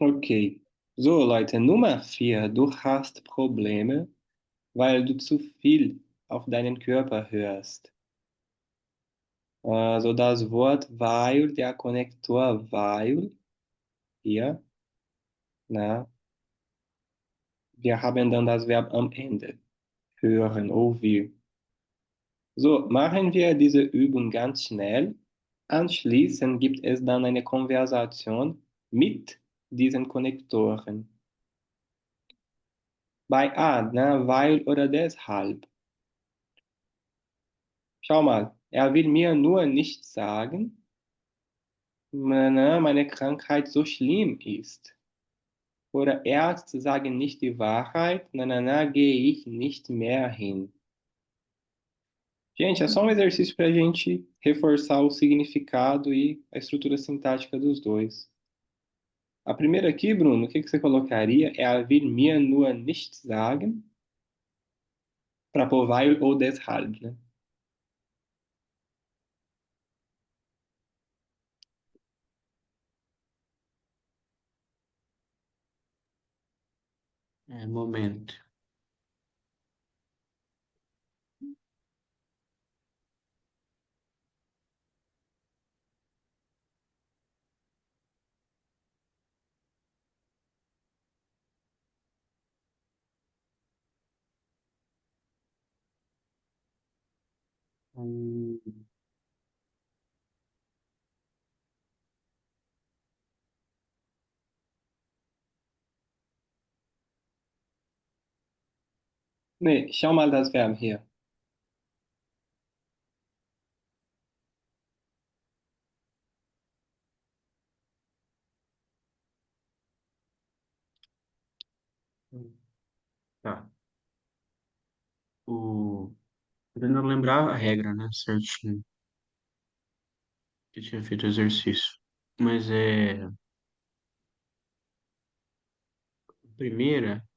Okay. So, Leute, Nummer 4. Du hast Probleme, weil du zu viel auf deinen Körper hörst. Also das Wort weil, der Konnektor weil, hier, na, wir haben dann das Verb am Ende. Hören, ouvir. So, machen wir diese Übung ganz schnell. Anschließend gibt es dann eine Konversation mit diesen Konnektoren. Bei A, ne, weil oder deshalb. Schau mal, er will mir nur nicht sagen, meine Krankheit so schlimm ist. Oder Ärzte sagen nicht die Wahrheit, gehe ich nicht mehr hin. Gente, é só um exercício para a gente reforçar o significado e a estrutura sintática dos dois. A primeira aqui, Bruno, o que que você colocaria? É a will mir nur nicht sagen, para pôr weil ou deshalb, né? Momento. Hum, Nee, schau mal das Verb hier. tá. O... Tentando lembrar a regra, né? Certinho. Que eu tinha feito o exercício. Mas a primeira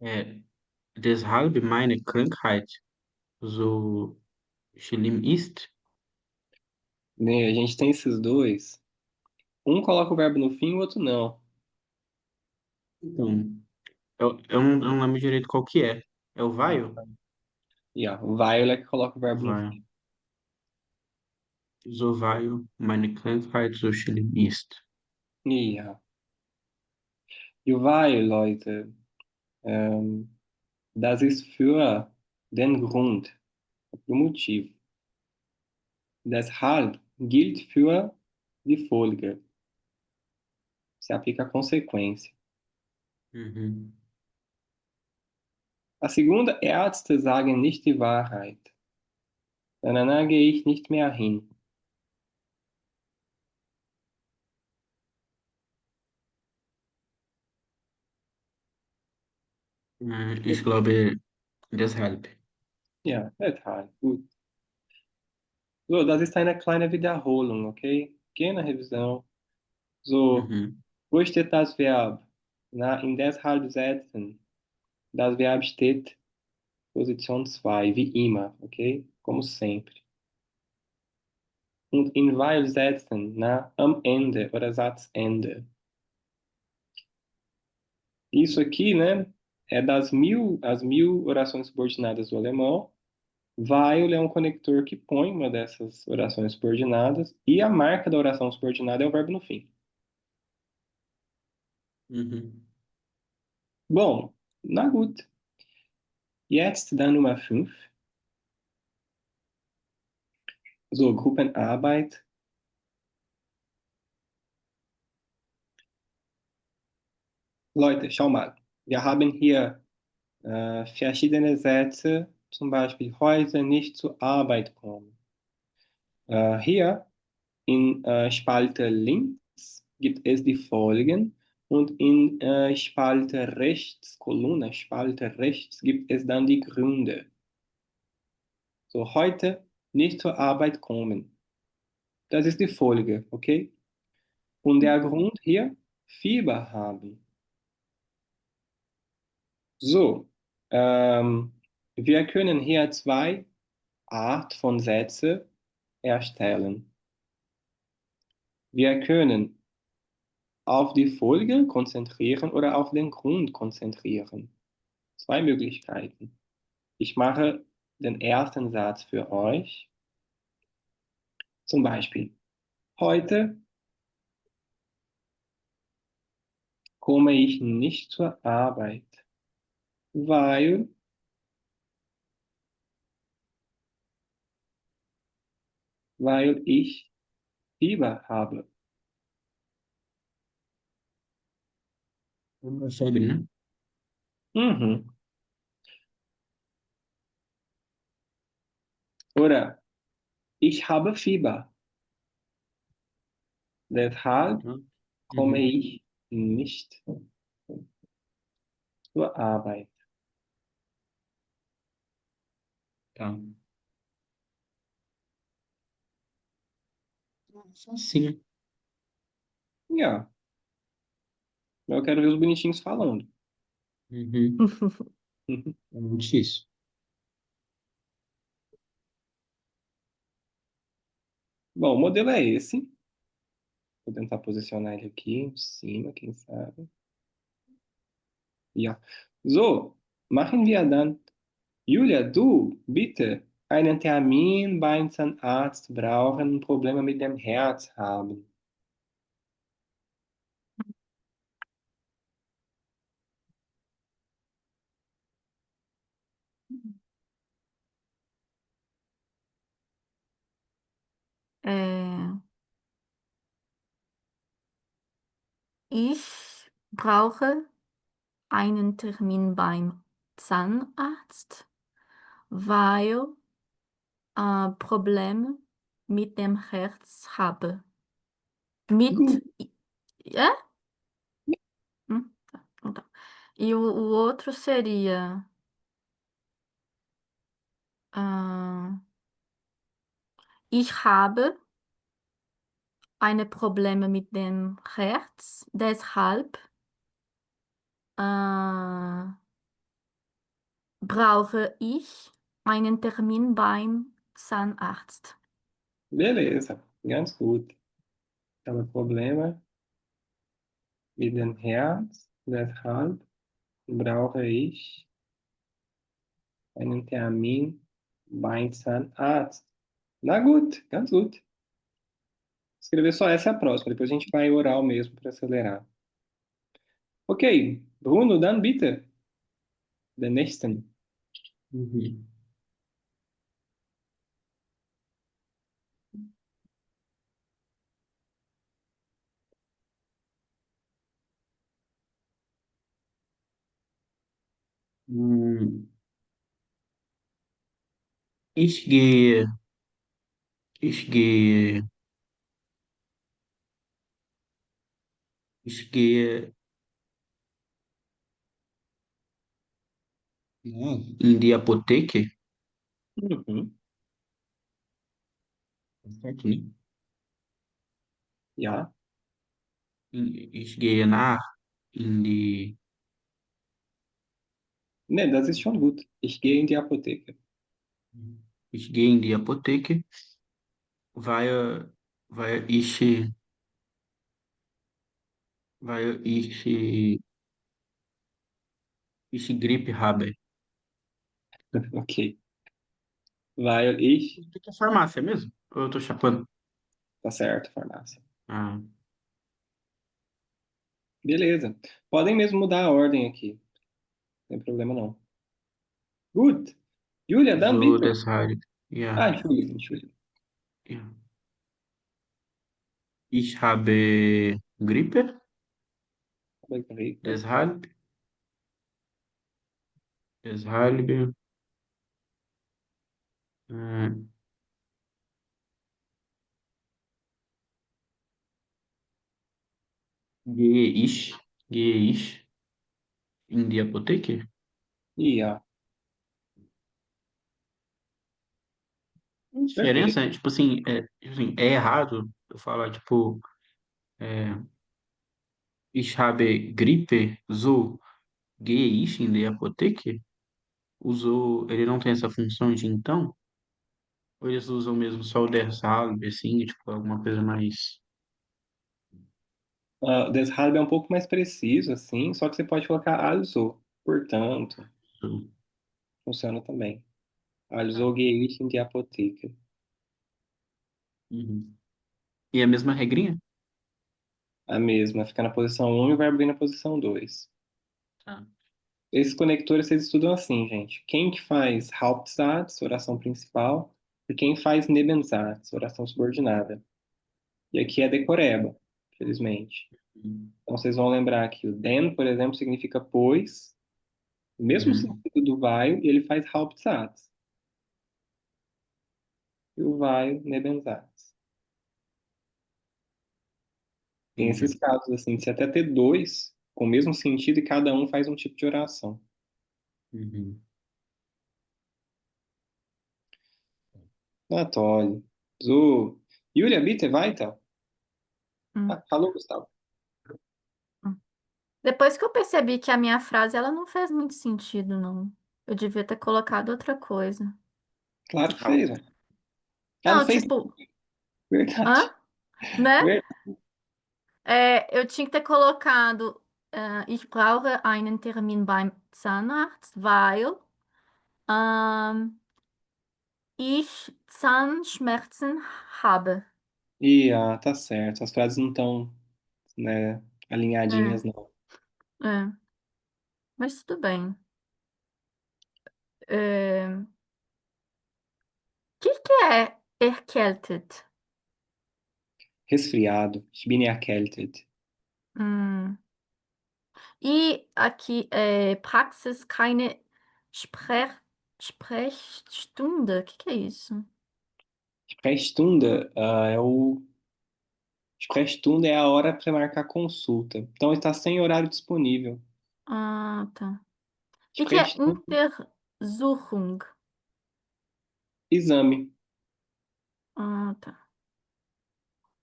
é Deshalb meine Krankheit so schlimm ist. Nee, a gente tem esses dois. Um coloca o verbo no fim, o outro não. Então, eu não lembro direito qual que é. É o Ah, Vaio? e ó, o weil é que coloca o verbo no Vaio. fim. So Vaio meine Krankheit so schlimm ist. Ja. E o weil, Leute, das ist für den Grund, o motivo. Deshalb gilt für die Folge. Se aplica a consequência. Uhum. A segunda, Ärzte sagen nicht die Wahrheit. Gehe ich nicht mehr hin. Ich glaube, deshalb. Ja, deshalb. Gut. So, das ist eine kleine Wiederholung, okay? Pequena revisão. So, Uhum. wo steht das Verb? Na, in deshalb setzen. Das Verb steht Position 2 wie immer, okay? Como sempre. Und in weil setzen, na, am Ende oder Satzende. Isso aqui, né, é as mil orações subordinadas do alemão. Weil é um conector que põe uma dessas orações subordinadas e a marca da oração subordinada é o verbo no fim. Uhum. Bom, na gut. Jetzt dann Nummer 5. So, Gruppenarbeit. Leute, schau mal. Wir haben hier verschiedene Sätze, zum Beispiel heute nicht zur Arbeit kommen. Hier in Spalte links gibt es die Folgen und in Spalte rechts, Kolumne, Spalte rechts gibt es dann die Gründe. So, heute nicht zur Arbeit kommen. Das ist die Folge, okay? Und der Grund hier, Fieber haben. So, wir können hier zwei Art von Sätze erstellen. Wir können auf die Folge konzentrieren oder auf den Grund konzentrieren. Zwei Möglichkeiten. Ich mache den ersten Satz für euch. Zum Beispiel, heute komme ich nicht zur Arbeit, weil, weil ich Fieber habe. Febre, né? Mhm. Oder ich habe Fieber, deshalb Então, komme uhum, ich nicht zur Arbeit. tá. Só assim. Ja, eu quero ver os bonitinhos falando. Uhum. É muito difícil. Bom, o modelo é esse. Vou tentar posicionar ele aqui em cima, quem sabe. Ja. So, machen wir dann. Julia, du, bitte, einen Termin beim Zahnarzt brauchen, Probleme mit dem Herz haben. Äh, Ich brauche einen Termin beim Zahnarzt, weil Probleme mit dem Herz habe. Gut. Mit, é? Tá, então tá. E o outro seria ah, ich habe eine Probleme mit dem Herz, deshalb äh, brauche ich einen Termin beim Zahnarzt. Beleza, ganz gut. Ich habe Probleme mit dem Herz, deshalb brauche ich einen Termin beim Zahnarzt. Na gut, ganz gut. Escrever só essa é a próxima, depois a gente vai oral mesmo para acelerar. Ok, Bruno, dann bitte, den nächsten. Uhum. Hum, ich gehe, ich gehe, ich gehe in die Apotheke. Mhm. Certo, né? Ja, Ich gehe in die, ne, das ist schon gut. Ich gehe in die Apotheke. ich gehe in die Apotheke, weil, weil ich, weil ich Grippe habe. Ok. Weil ich, O que é farmácia mesmo? Ou eu tô chapando? tá certo, farmácia. Ah, Beleza. Podem mesmo mudar a ordem aqui. Não tem problema não. Gut. Julia, dann so bitte. deshalb, Ah, ja, Entschuldigung, Entschuldigung. ja. Ich habe Grippe, Aber Grippe. deshalb, deshalb, äh, gehe ich, gehe ich in die Apotheke. Ja, A perfeito. diferença é, tipo assim, é errado eu falar, tipo, é, ich habe Grippe, so gehe ich in die Apotheke? Usou, ele não tem essa função de então? Ou eles usam mesmo só o der salve, assim, tipo, alguma coisa mais. Deshalb é um pouco mais preciso, assim, só que você pode colocar also, portanto, So. funciona também. Also Tá. gehe ich in die Apotheke. Uhum. E a mesma regrinha? A mesma, fica na posição um e o verbo vem na posição 2. Tá. Esses conectores vocês estudam assim, gente. Quem que faz Hauptsatz, oração principal, e quem faz Nebensatz, oração subordinada. E aqui é decoreba, felizmente. Uhum. Então vocês vão lembrar que o den, por exemplo, significa pois, o mesmo Uhum. sentido do vai, e ele faz Hauptsatz. E o vai, Nebensatz. Tem esses Entendi. casos, assim, de você até ter dois com o mesmo sentido e cada um faz um tipo de oração. Uhum. Na toll. So, Julia, bitte weiter. Hum, Ah, falou, Gustavo. hum. Depois que eu percebi que a minha frase ela não fez muito sentido, não. Eu devia ter colocado outra coisa. Claro que Au. fez, né? Ah, não Não, fez? tipo, Verdade. hã? Né? Ver- Eu tinha que ter colocado Ich brauche einen Termin beim Zahnarzt, weil ich Zahnschmerzen habe. Tá certo. As frases não estão, né, alinhadinhas, É, não. é, mas tudo bem. O que é erkältet? Resfriado. Ich bin erkältet. Hum. E aqui é Praxis keine Sprechstunde. O que é isso? Sprechstunde, Sprechstunde é a hora para marcar consulta. Então está sem horário disponível. Ah, tá. O que é Sprechstunde, Untersuchung? exame. Ah, tá.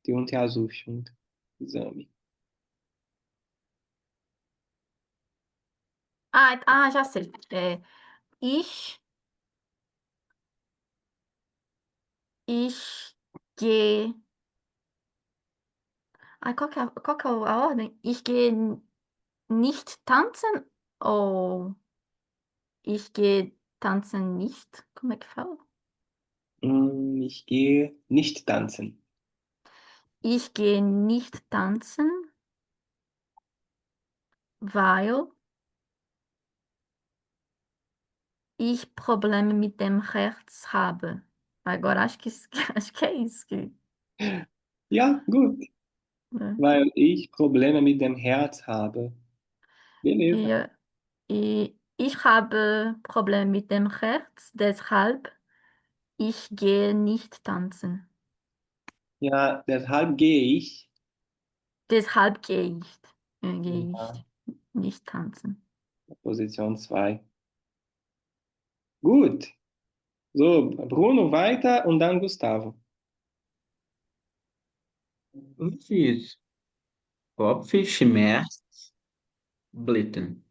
Tem um Untersuchung. Exame. Já sei. Ich, ich gehe. Qual que é a ordem? Ich gehe nicht tanzen ou ich gehe tanzen nicht? Como é que fala? Ich gehe nicht tanzen. Ich gehe nicht tanzen, weil ich Probleme mit dem Herz habe. Agora acho que, acho que é isso que. Ja, gut. Né? Weil ich Probleme mit dem Herz habe. E, Beleza. ich habe Probleme mit dem Herz, deshalb ich gehe nicht tanzen. Ja, deshalb gehe ich. Deshalb gehe Ja, ich nicht tanzen. Position 2. Gut. So, Bruno weiter und dann Gustavo. Eu fiz Kopfschmerz, Blitten.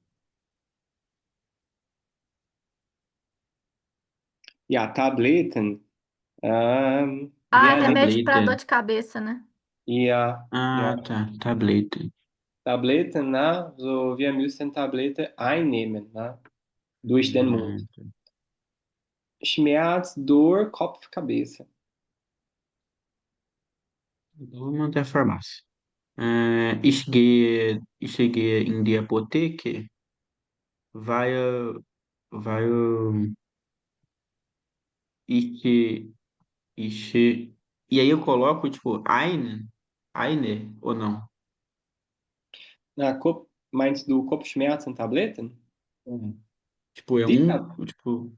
Ja, Tabletten. Ah, Wir nehmen, remédio para dor Tabletten. de cabeça, né? ja, Ah, tá. Tabletten. Tabletten, ne? So, wir müssen Tablette einnehmen, ne? Durch den Mund. Tá. Schmerz, Dor, Kopf, Cabeça. Então, vou manter a farmácia. Ich gehe in die Apotheke, weil, weil ich, ich... E aí eu coloco, tipo, eine ou não? Meinst du Kopfschmerzen, Tabletten? Uhum. Tipo, é Die um, Tab tipo...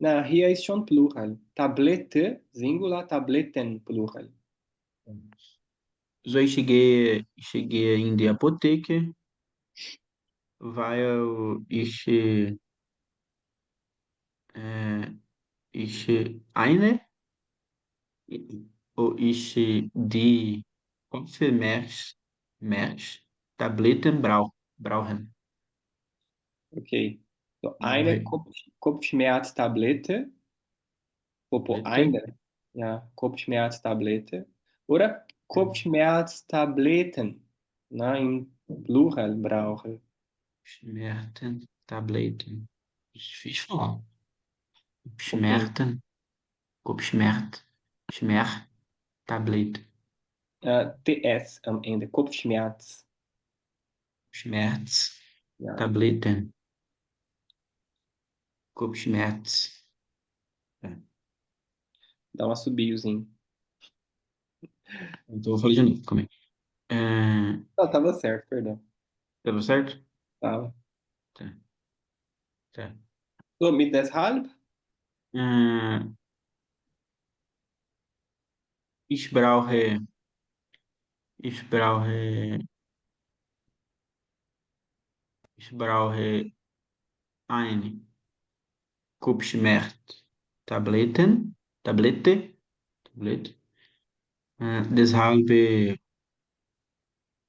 Na, hier ist schon Plural. Tablette, Singular, Tabletten, Plural. So, cheguei in die Apotheke, weil äh, ich eine ou die Kopfschmerz brauchen. Okay. So, eine Brauche. Kopfschmerztablette, Popo, Tablette. eine, ja, Kopfschmerztablette oder Uhum. Kopfschmerztabletten. Na, im Plural brauche. Schmerzen, Tabletten. Difícil falar. Okay. Schmerzen, Kopfschmerz, Schmerz, Tablet. TS am Ende. Kopfschmerz. Schmerz, Ja, Tabletten. Kopfschmerz. É. dá um assobiozinho. Então eu falei de novo, calma aí. Ah, tava certo, perdão. Deu certo? Tava. Tá, tá. So, mit deshalb? Äh, ich brauche, ich brauche, ich brauche eine Kopfschmerz. Tablette, Tablette. Deshalb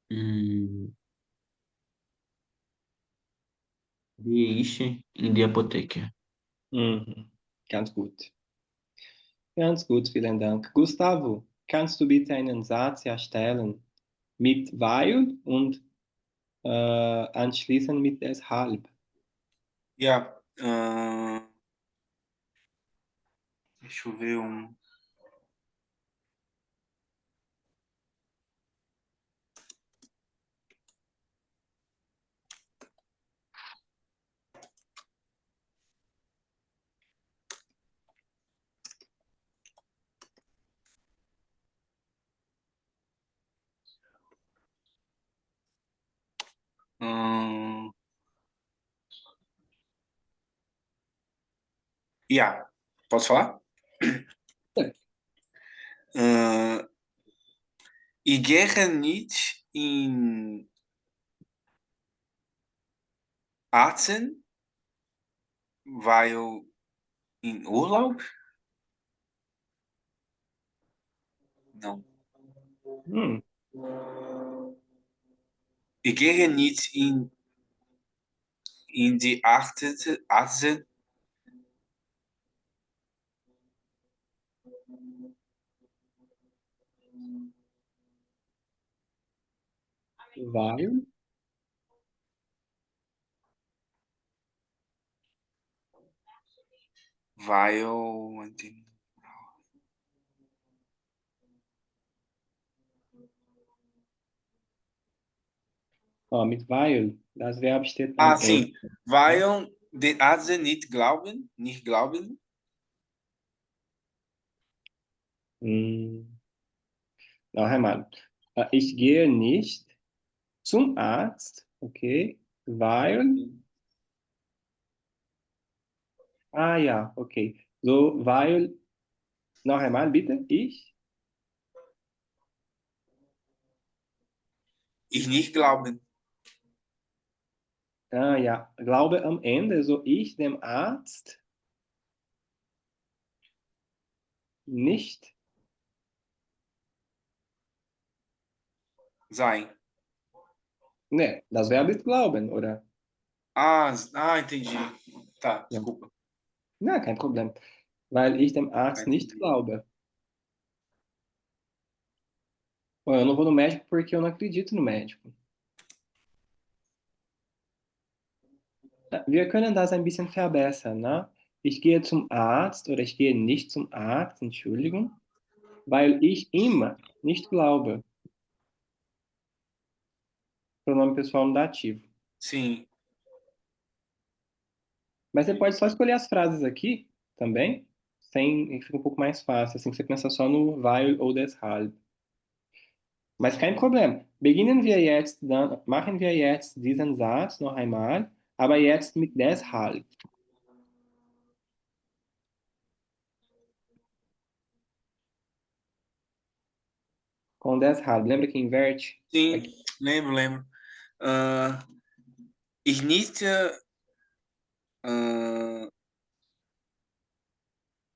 mh, gehe ich in die Apotheke. Mhm. Ganz gut. Ganz gut, vielen Dank. Gustavo, kannst du bitte einen Satz erstellen mit weil und anschließend mit deshalb? Ja, deixa eu ver um. Ja, posso falar? Uh, ich gehe nicht in Atzen, weil in Urlaub? Não. Hm, Ich gehe nicht in die Atzen, weil? weil. Ó, mit weil, das Verb steht Ah, am sim. Ende. Weil die Atzen nicht glauben. Hm, noch einmal. Ich gehe nicht zum Arzt, okay, weil, ah ja, okay. So, weil, noch einmal bitte, Ich nicht glauben. ja, glaube am Ende, so ich dem Arzt nicht, Sein. ne, das Verb ist glauben, oder? Entendi. Tá, Ja. desculpa. Na, kein Problem. Weil ich dem Arzt nicht Entendi. glaube. Bom, eu não vou no médico porque eu não acredito no médico. Wir können das ein bisschen verbessern, ne? Ich gehe zum Arzt oder ich gehe nicht zum Arzt, Entschuldigung, weil ich ihm nicht glaube. Pronome pessoal no dativo. Sim. Mas você pode só escolher as frases aqui também, sem, fica um pouco mais fácil, assim, você pensa só no weil ou deshalb. Mas kein Problem. Beginnen wir jetzt, dann machen wir jetzt diesen Satz noch einmal, aber jetzt mit deshalb. Com deshalb. Lembra que inverte? Sim, Aqui. lembro. Ich nicht.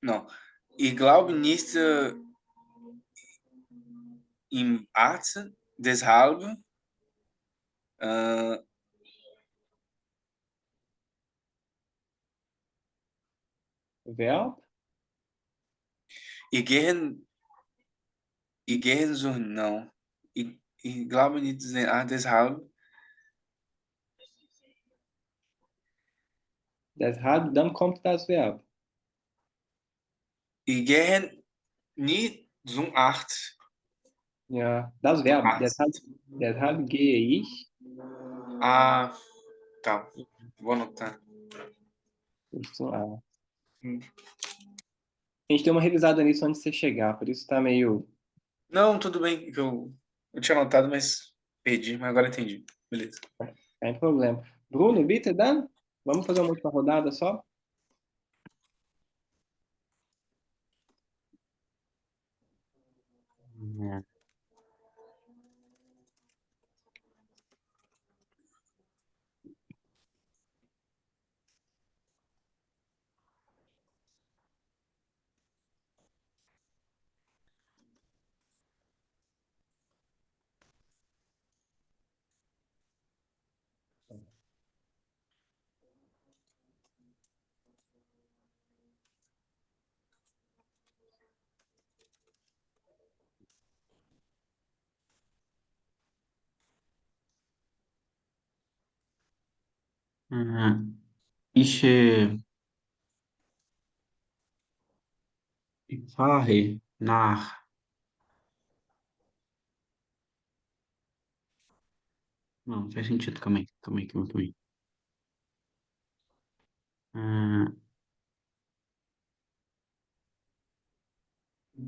Não. Ich glaube nicht im Arzt, deshalb. Äh, Verb. ich gehe so. Não. Ich glaube nicht, deshalb. Deshalb, dann kommt das Verb. Ich gehe nicht zum Arzt. Ja, das Zum Verb. Arzt. Deshalb gehe ich Ah, tá. Vou anotar. nicht zum Arzt. Hum. A gente deu uma revisada nisso antes de você chegar, por isso tá meio. Não, tudo bem. Eu tinha anotado, mas perdi, mas agora entendi. Beleza. Sem problema. Bruno, bitte, Dan? Vamos fazer uma última rodada só? É. Ich fahre nach. Não, não faz sentido. Calma aí, calma aí, calma aí, calma aí.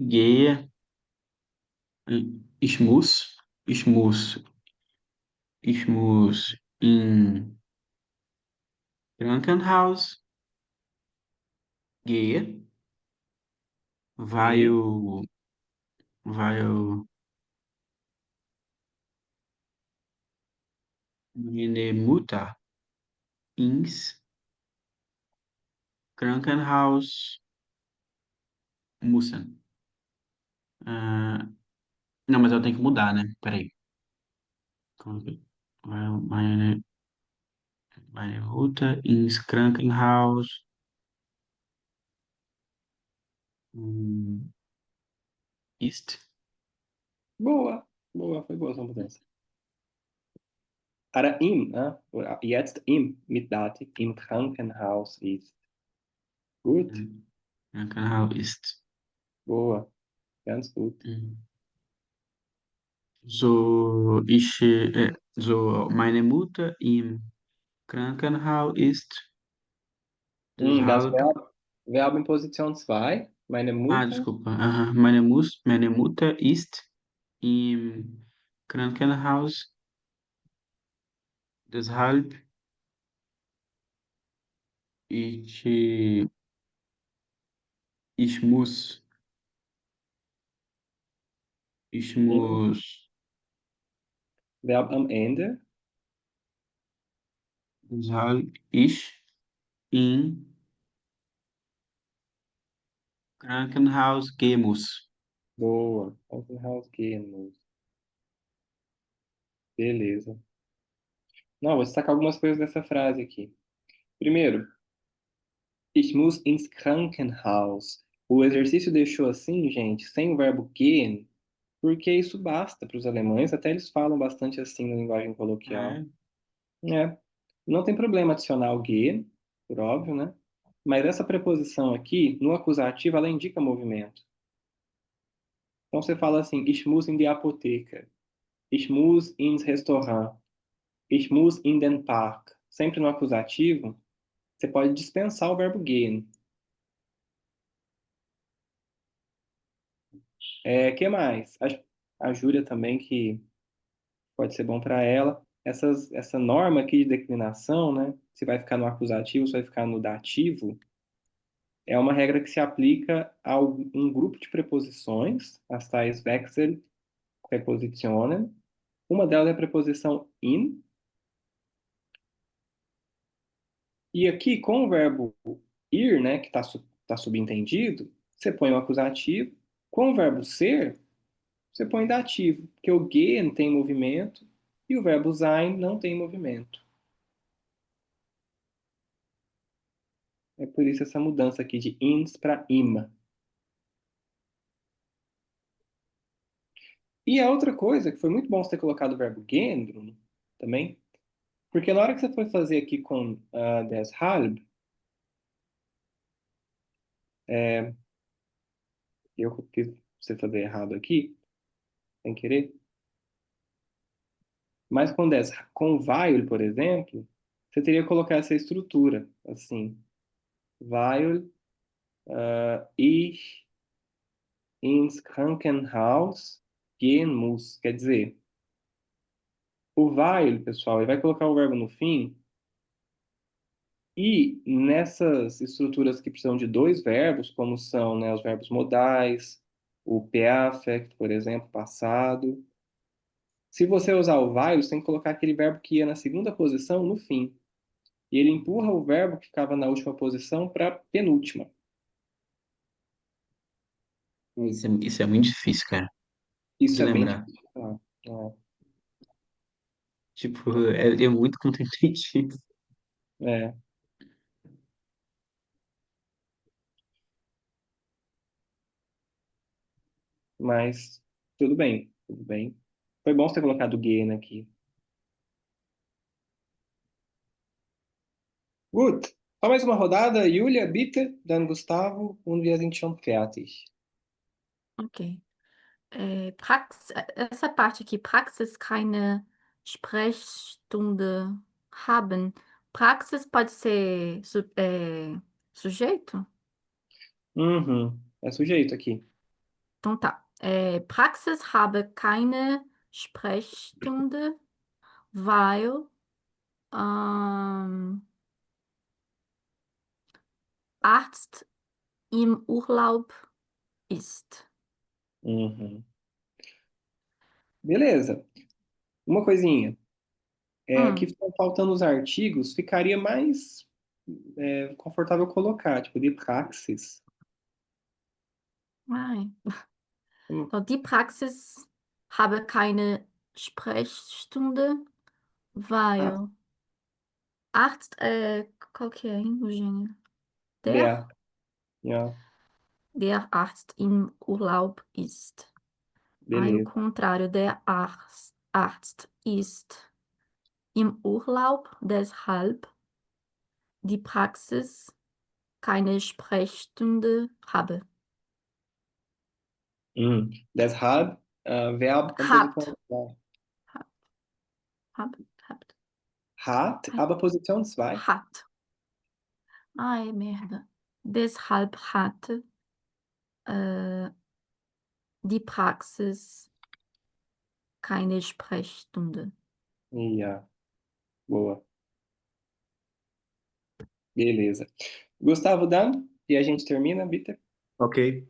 Gehe, ich muss, ich muss, ich muss in Krankenhaus. Gehe, E vai meine Mutter ins Krankenhaus müssen. Não, mas ela tem que mudar, né? Peraí. Como que- Vai meine Mutter ins Krankenhaus hm, ist. boa, boa, foi boa essa mudança. Para im, né? Jetzt im, mit Dativ, im Krankenhaus ist. Gut, Krankenhaus ist. boa, ganz gut. Meine Mutter im Krankenhaus ist. Das Deshalb. Verb in Position 2, meine Mutter. Desculpa. Meine Mutter ist im Krankenhaus. Deshalb ich, ich muss, ich Im muss, Verb am Ende. deshalb ich in Krankenhaus gehen muss. Boa, Krankenhaus gehen muss. Beleza. Não, vou destacar algumas coisas dessa frase aqui. Primeiro, ich muss ins Krankenhaus. O exercício deixou assim, gente, sem o verbo gehen, porque isso basta para os alemães, até eles falam bastante assim na linguagem coloquial. É, É, não tem problema adicionar o gehen, por óbvio, né? Mas essa preposição aqui, no acusativo, ela indica movimento. Então você fala assim, ich muss in die Apotheke, ich muss ins Restaurant, ich muss in den Park. Sempre no acusativo, você pode dispensar o verbo gehen. Que mais? A Júlia também, que pode ser bom para ela. Essa norma aqui de declinação, né? Se vai ficar no acusativo, se vai ficar no dativo, é uma regra que se aplica a um grupo de preposições, as tais Wechselprepositionen. Uma delas é a preposição in. E aqui, com o verbo ir, né, que tá subentendido, você põe o acusativo. Com o verbo ser, você põe dativo, porque o gehen tem movimento e o verbo sein não tem movimento. É por isso essa mudança aqui de ins para ima. E a outra coisa, que foi muito bom você ter colocado o verbo gehen, Bruno, também, porque na hora que você foi fazer aqui com deshalb, eu fiz você fazer errado aqui, sem querer, mas com weil, por exemplo, você teria que colocar essa estrutura, assim, weil ich ins Krankenhaus gehen muss. Quer dizer, o weil, pessoal, ele vai colocar o verbo no fim, e nessas estruturas que precisam de dois verbos, como são, né, os verbos modais, o perfect, por exemplo, passado. Se você usar o vai, você tem que colocar aquele verbo que ia na segunda posição no fim. E ele empurra o verbo que ficava na última posição para a penúltima. Isso é muito difícil, cara, Isso de é bem lembrar. difícil. Ah, Tipo, é muito contraintuitivo. é, mas tudo bem, tudo bem. Foi bom você ter colocado o gehen aqui. Gut. Só mais uma rodada. Julia, bitte, dann Gustavo und wir sind schon fertig. Ok. Essa parte aqui, Praxis keine Sprechstunde haben. Praxis pode ser sujeito? Uhum. É sujeito aqui. Então tá. Praxis habe keine Sprechstunde, weil Arzt im Urlaub ist. Uhum. Beleza. Uma coisinha. Aqui Hum, estão faltando os artigos. Ficaria mais confortável colocar, tipo, de praxis. ai. Hum, So, die Praxis habe keine Sprechstunde, ah, weil Arzt, qual que é, hein, Eugênia? Der, der. Ja, der Arzt im Urlaub ist. Aí o beleza. contrário, Arzt ist im Urlaub, deshalb die Praxis keine Sprechstunde habe. Deshalb, Verb com Hat. posição 2. Hat. Habt. Hat, aber Position 2. Hat. Ai, merda. Deshalb hat die Praxis keine Sprechstunde. Ja, boa. Beleza. Gustavo Dan, e a gente termina, bitte? Ok.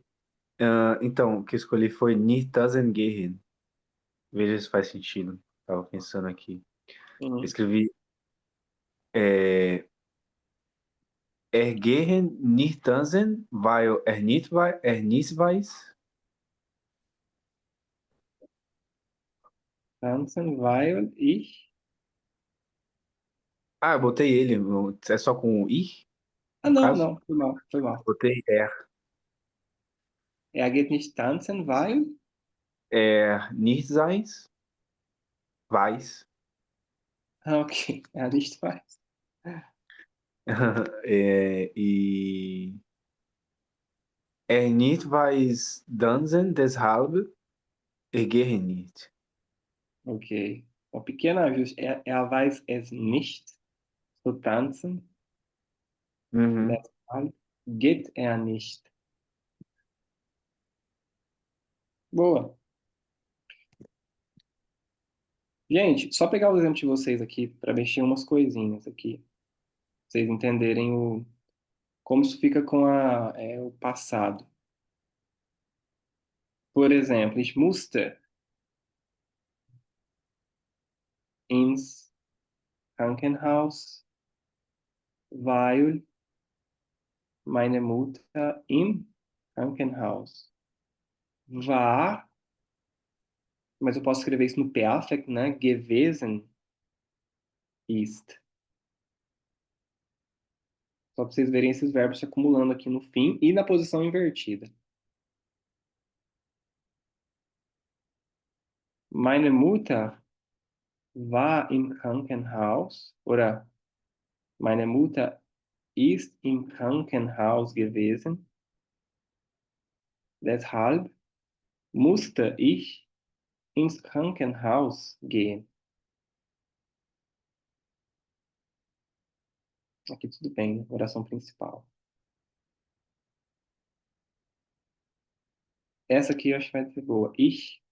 Então, o que eu escolhi foi Nicht tausend gehen. Veja se faz sentido. Tava pensando aqui. Eu Uhum. escrevi Gehen nicht tanzen, weil er nicht weiß. Tanzen, weil ich. Ah, eu botei ele. É só com o I, Ah, no não, caso? não, foi mal, foi mal. Botei Er geht nicht tanzen, weil. nicht sein, weiß. Ah, ok, er nicht weiß. E er nicht weiß tanzen, deshalb er gehe nicht. Ok. Uma pequena ajuste. Er weiß es nicht zu tanzen, Uhum. deshalb geht er nicht. Boa. Gente, só pegar o exemplo de vocês aqui para mexer umas coisinhas aqui, pra vocês entenderem como isso fica com o passado. Por exemplo, ich musste ins Krankenhaus, weil meine Mutter im Krankenhaus war, mas eu posso escrever isso no Perfect, né? Gewesen ist. Só para vocês verem esses verbos se acumulando aqui no fim e na posição invertida. Meine Mutter war im Krankenhaus oder meine Mutter ist im Krankenhaus gewesen. Deshalb musste ich ins Krankenhaus gehen. Aqui tudo bem, né? Oração principal. Essa aqui eu acho que vai ser boa. Ich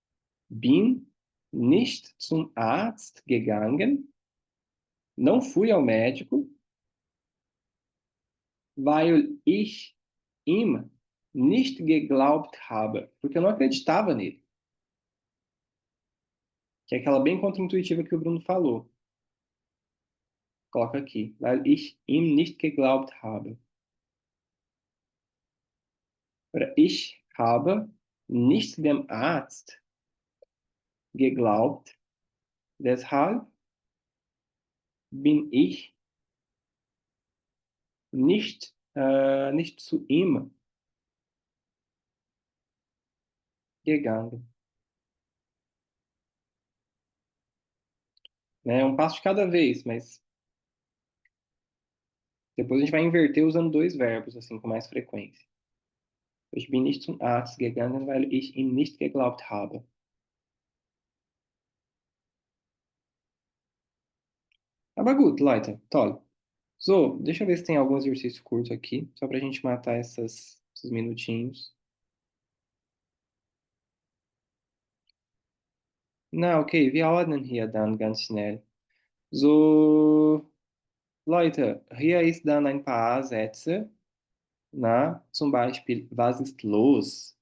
bin nicht zum Arzt gegangen. Não fui ao médico, weil ich ihm nicht geglaubt habe. Porque eu não acreditava nele. Que é aquela bem contra-intuitiva que o Bruno falou. Coloca aqui. Weil ich ihm nicht geglaubt habe. Oder ich habe nicht dem Arzt geglaubt. Deshalb bin ich nicht zu ihm gegangen. Né? É um passo de cada vez, mas depois a gente vai inverter usando dois verbos, assim, com mais frequência. Ich bin nicht zum Arzt gegangen, weil ich ihm nicht geglaubt habe. Aber gut, Leute, toll. So, deixa eu ver se tem algum exercício curto aqui, só pra gente matar esses minutinhos. Na, okay, wir ordnen hier dann ganz schnell. So, Leute, hier ist dann ein paar Sätze, na, zum Beispiel, was ist los?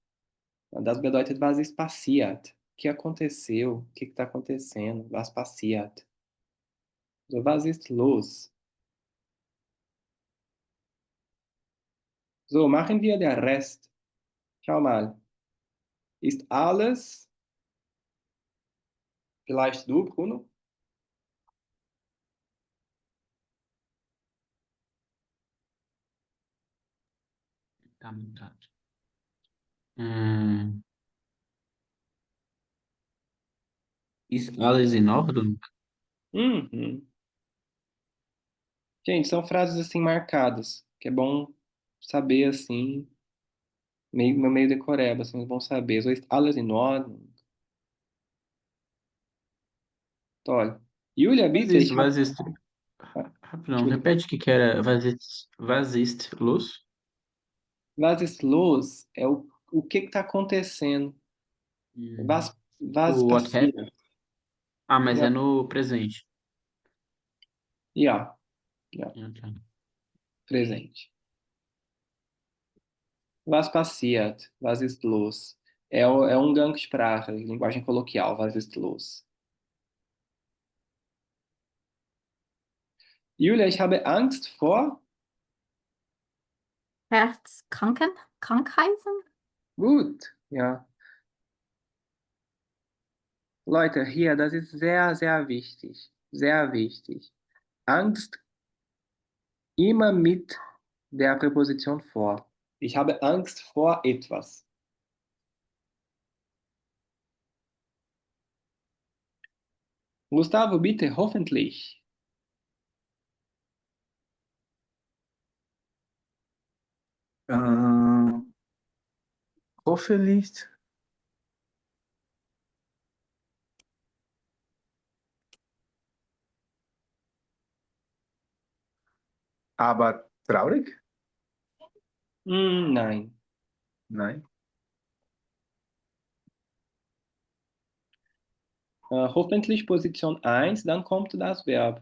Das bedeutet, was ist passiert? O que aconteceu? O que está acontecendo? Was passiert? So, was ist los? So, machen wir den Rest. Schau mal. Ist alles, vielleicht du, Bruno? Tá mutado. Hum, ist alles in Ordnung? Uhum. Gente, são frases assim marcadas, que é bom saber assim, meio decoreba, assim, é bom saber. So ist alles in Ordnung. Toll. Julia, bitte, ich habe... Was ist, rapidão, Entschuldigung. repete o que que era was ist los? Was ist los? É o que está acontecendo. Was Tipo, what happened? passiert? Ah, mas Ja, é no presente. ja, Ok. presente. Was passiert? Was ist los? É Umgangssprache, linguagem coloquial. Was ist los? Julia, ich habe Angst vor... Krankheiten? Gut, ja. Leute, hier, das ist sehr, sehr wichtig. Sehr wichtig. Angst immer mit der Präposition vor. Ich habe Angst vor etwas. Gustavo, bitte, hoffentlich. Hoffentlich, aber traurig? Nein. Nein. Hoffentlich Position 1, dann kommt das Verb.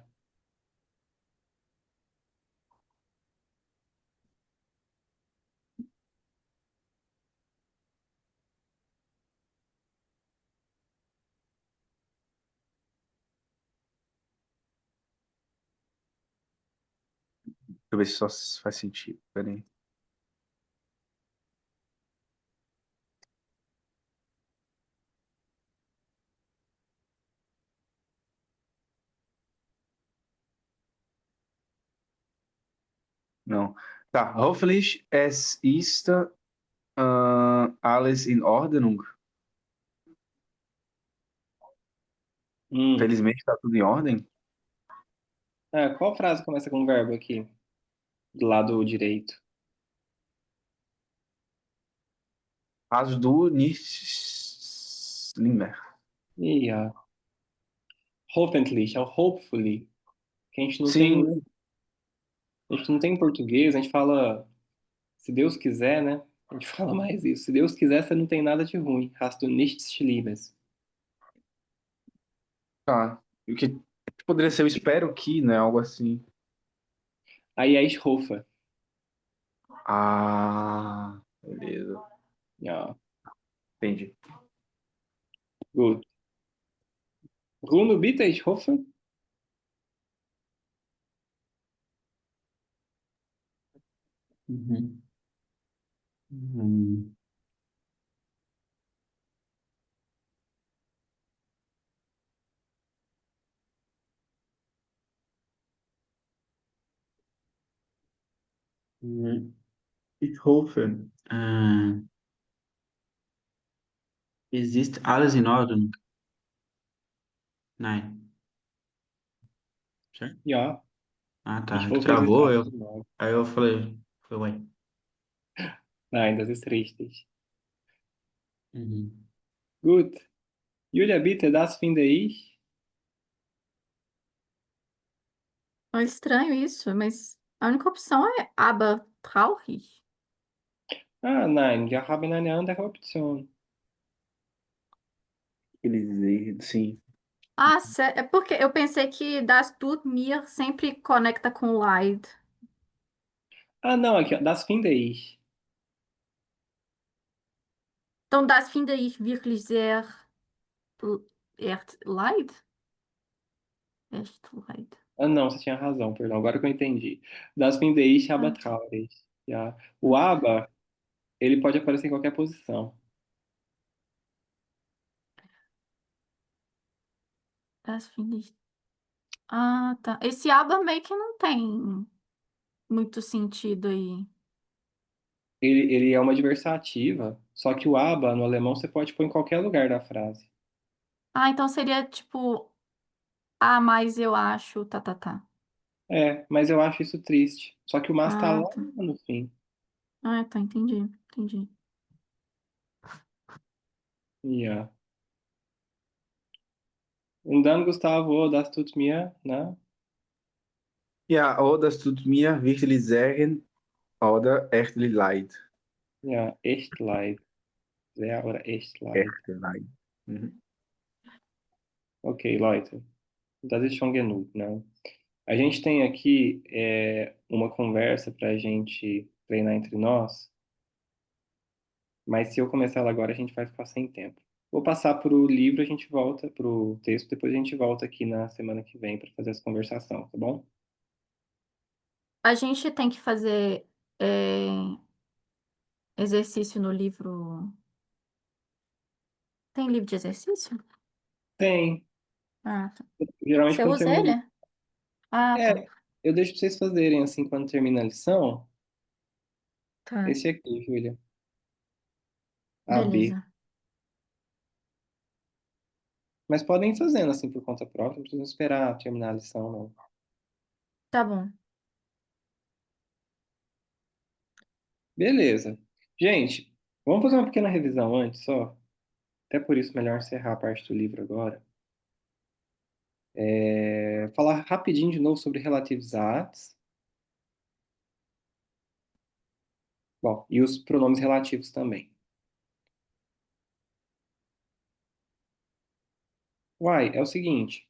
Deixa eu ver se só faz sentido. Pera aí. Não. Tá. Hoffentlich es ist alles in Ordnung. Hum. Felizmente tá tudo em ordem. Ah, qual frase começa com verbo aqui? Do lado direito. As do Nislimber. E hoffentlich, é o hopefully, que Sim, a gente não tem em português, a gente fala, se Deus quiser, né? A gente fala mais isso. Se Deus quiser, você não tem nada de ruim. Hast du nichts Schlimmes. tá. O que poderia ser, eu espero que, né? Algo assim. Aí é ich hoffe. Ah, beleza. Ja, Entendi. gut. Bruno, bitte, ich hoffe. Uhum. Uhum. Mhm. Ich hoffe, es ist alles in Ordnung. Nein. Certo? Ja, Ah, ich tá. Que hoffe, es ist travou. alles in Ordnung. Aí eu falei, ué. Nein, das ist richtig. Uhum. Gut. Julia, bitte, das finde ich. É estranho isso, mas a única opção é aber traurig. Ah, nein, wir haben eine andere Option. Eles, sim. Ah, é porque eu pensei que das tut mir sempre conecta com Leid. Ah, não, aqui, ó, das finde ich. Então, das finde ich wirklich sehr echt Leid? Echt Leid. Ah, não, você tinha razão, perdão, agora que eu entendi. Das finde ich aber Ah, traurig. Ja. O aber, ele pode aparecer em qualquer posição. das finde ich. Ah, tá. Esse aber meio que não tem muito sentido aí. Ele é uma adversativa, só que o aber, no alemão, você pode pôr em qualquer lugar da frase. Ah, então seria tipo, ah, mas eu acho, tá, tá, tá. É, mas eu acho isso triste. Só que o mas tá Ah, lá tá. no fim. Ah, tá, entendi, entendi. Ja. Und dann, Gustavo, das tut mir, ne? Ja, oh, das tut mir wirklich sehr oder echt leid. Ja, echt leid. Sehr oder echt leid. Echt leid. Mhm. Ok, Leute, das ist schon genug, né? A gente tem aqui uma conversa para a gente treinar entre nós, mas se eu começar ela agora, a gente vai ficar sem tempo. Vou passar para o livro, a gente volta para o texto, depois a gente volta aqui na semana que vem para fazer essa conversação, tá bom? A gente tem que fazer exercício no livro. Tem livro de exercício? Tem. Ah, tá. Geralmente Você quando usa termina. ele? Ah, É, tá. eu deixo para vocês fazerem assim quando termina a lição. Tá, Esse aqui, Júlia. AB. beleza. Mas podem ir fazendo assim por conta própria, não precisam esperar terminar a lição, não. Tá bom. Beleza. Gente, vamos fazer uma pequena revisão antes só. Até por isso, melhor encerrar a parte do livro agora. Falar rapidinho de novo sobre relativizados. Bom, e os pronomes relativos também. Uai, é o seguinte.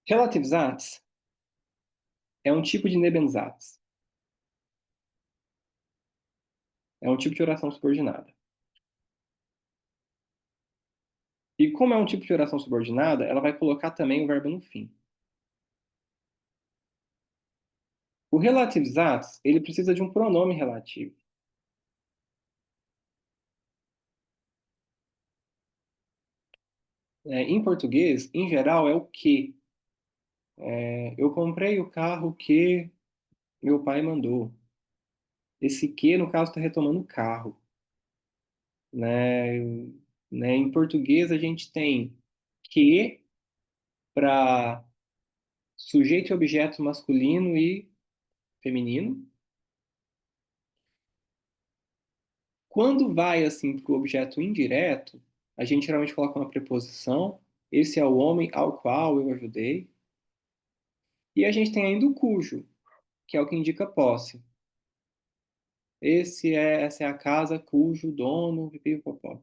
Relativizados é um tipo de Nebensätze. É um tipo de oração subordinada. E como é um tipo de oração subordinada, ela vai colocar também o verbo no fim. O relativizados, ele precisa de um pronome relativo. Em português, em geral, é o que. Eu comprei o carro que meu pai mandou. Esse que, no caso, está retomando o carro. Né? Em português, a gente tem que para sujeito e objeto masculino e feminino. Quando vai assim para o objeto indireto, a gente geralmente coloca uma preposição. Esse é o homem ao qual eu ajudei. E a gente tem ainda o cujo, que é o que indica posse. Essa é a casa cujo dono. Pipipopó.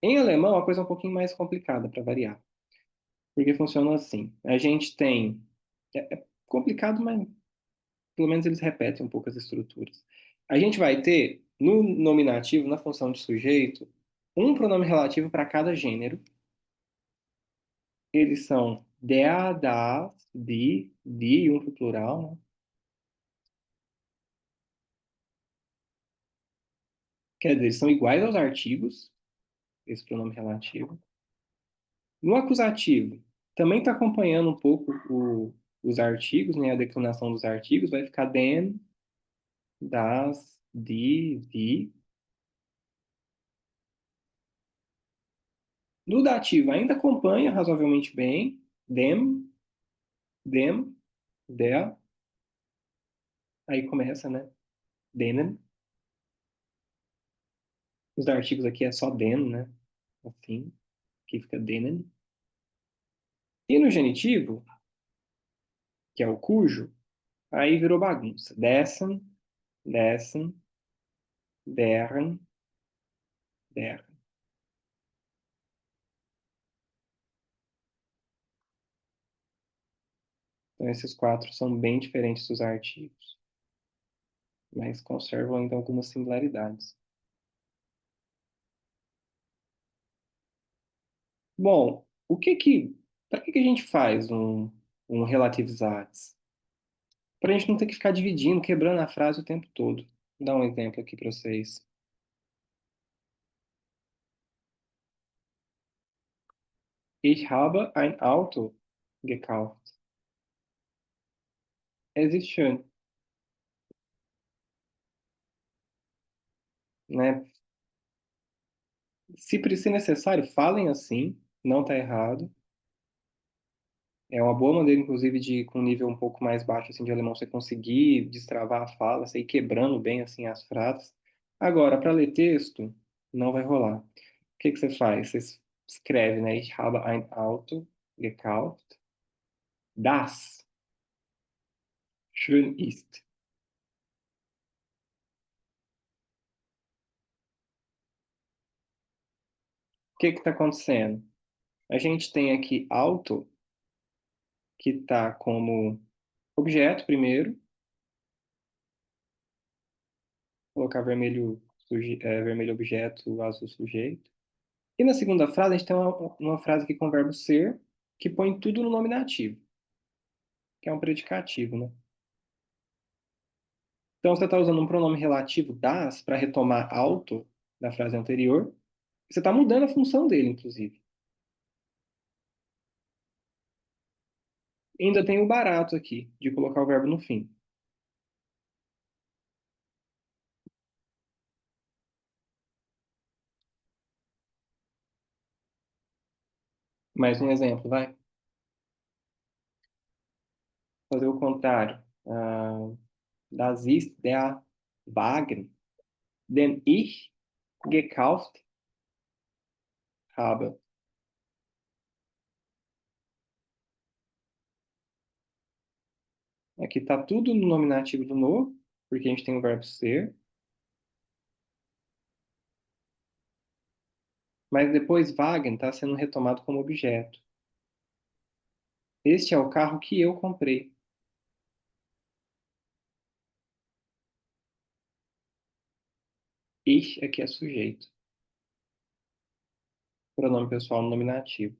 Em alemão, a coisa é um pouquinho mais complicada, para variar. Porque funciona assim. A gente tem. É complicado, mas pelo menos eles repetem um pouco as estruturas. A gente vai ter, no nominativo, na função de sujeito, um pronome relativo para cada gênero. Eles são der, das, die, um pro plural, né? Quer dizer, eles são iguais aos artigos, esse pronome relativo. No acusativo, também está acompanhando um pouco os artigos, né? A declinação dos artigos vai ficar den, das, die. No dativo ainda acompanha razoavelmente bem, dem, der, aí começa, né? Denen. Os artigos aqui é só den, né? Assim, aqui fica denen. E no genitivo, que é o cujo, aí virou bagunça. Dessen, deren, der. Então, esses quatro são bem diferentes dos artigos, mas conservam ainda algumas similaridades. Bom, para que a gente faz um Relativizades? Para a gente não ter que ficar dividindo, quebrando a frase o tempo todo. Vou dar um exemplo aqui para vocês. Ich habe ein Auto gekauft. Es ist schön, né? Se necessário, falem assim, não está errado. É uma boa maneira, inclusive, de com um nível um pouco mais baixo assim, de alemão, você conseguir destravar a fala, você ir quebrando bem assim as frases. Agora, para ler texto, não vai rolar. O que você faz? Você escreve, né? Ich habe ein Auto gekauft, das schön ist. O que está acontecendo? A gente tem aqui auto, que está como objeto primeiro, colocar vermelho, vermelho objeto, azul sujeito. E na segunda frase, a gente tem uma frase aqui com o verbo ser, que põe tudo no nominativo, que é um predicativo, né? Então, você está usando um pronome relativo das para retomar auto da frase anterior. Você está mudando a função dele, inclusive. E ainda tem o barato aqui, de colocar o verbo no fim. Mais um exemplo, vai. Fazer o contrário. Das ist der Wagen, den ich gekauft habe. Aqui está tudo no nominativo do no, porque a gente tem o verbo ser. Mas depois Wagen está sendo retomado como objeto. Este é o carro que eu comprei. Ich aqui é sujeito. Pronome pessoal no nominativo.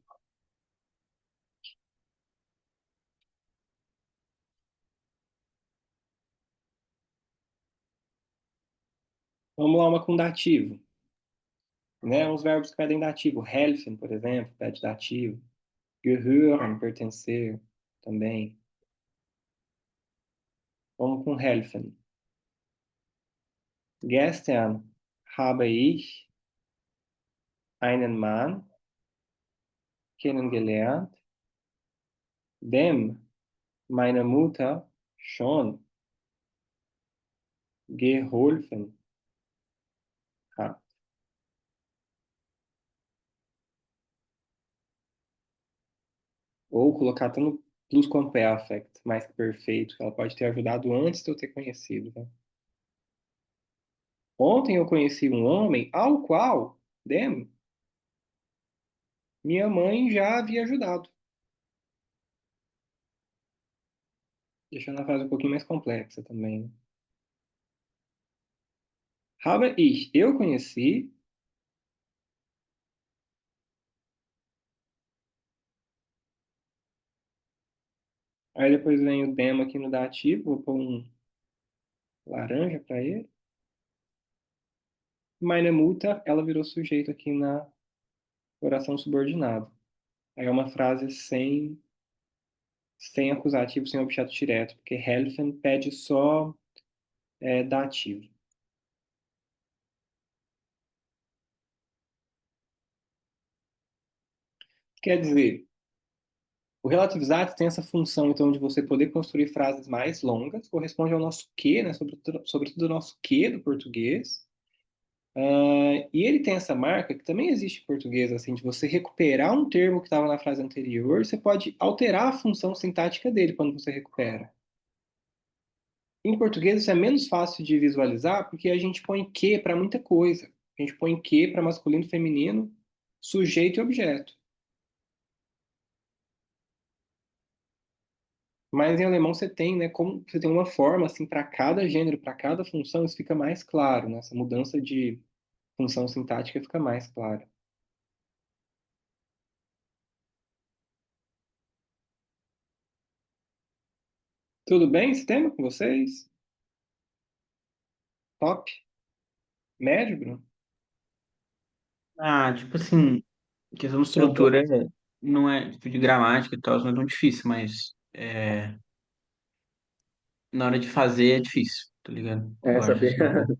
Vamos lá, uma com dativo. Né? Uns verbos que pedem dativo. Helfen, por exemplo, pede dativo. Gehören, pertencer, também. Vamos com helfen. Gestern habe ich einen Mann kennengelernt, dem meine Mutter schon geholfen hat. Ou colocar tanto plusquamperfect, mais que perfeito, que ela pode ter ajudado antes de eu ter conhecido, né? Ontem eu conheci um homem ao qual, dem, minha mãe já havia ajudado. Deixando a frase um pouquinho mais complexa também, né? Habe ich, eu conheci. Aí depois vem o demo aqui no dativo, vou pôr um laranja para ele. Meine Mutter, ela virou sujeito aqui na oração subordinada. Aí é uma frase sem acusativo, sem objeto direto, porque helfen pede só dativo. Quer dizer, o relativizados tem essa função, então, de você poder construir frases mais longas, corresponde ao nosso que, né? Sobretudo o nosso que do português. E ele tem essa marca, que também existe em português, assim, de você recuperar um termo que estava na frase anterior, você pode alterar a função sintática dele quando você recupera. Em português isso é menos fácil de visualizar, porque a gente põe que para muita coisa. A gente põe que para masculino, feminino, sujeito e objeto. Mas em alemão você tem, né, como você tem uma forma assim para cada gênero, para cada função, isso fica mais claro, né? Essa mudança de função sintática fica mais clara. Tudo bem esse tema com vocês? Top? Médio, Bruno? Ah, tipo assim, questão de Tá bom. estrutura não é, tipo, de gramática e tal, não é tão difícil, mas na hora de fazer é difícil, tá ligado? Eu acho Saber assim,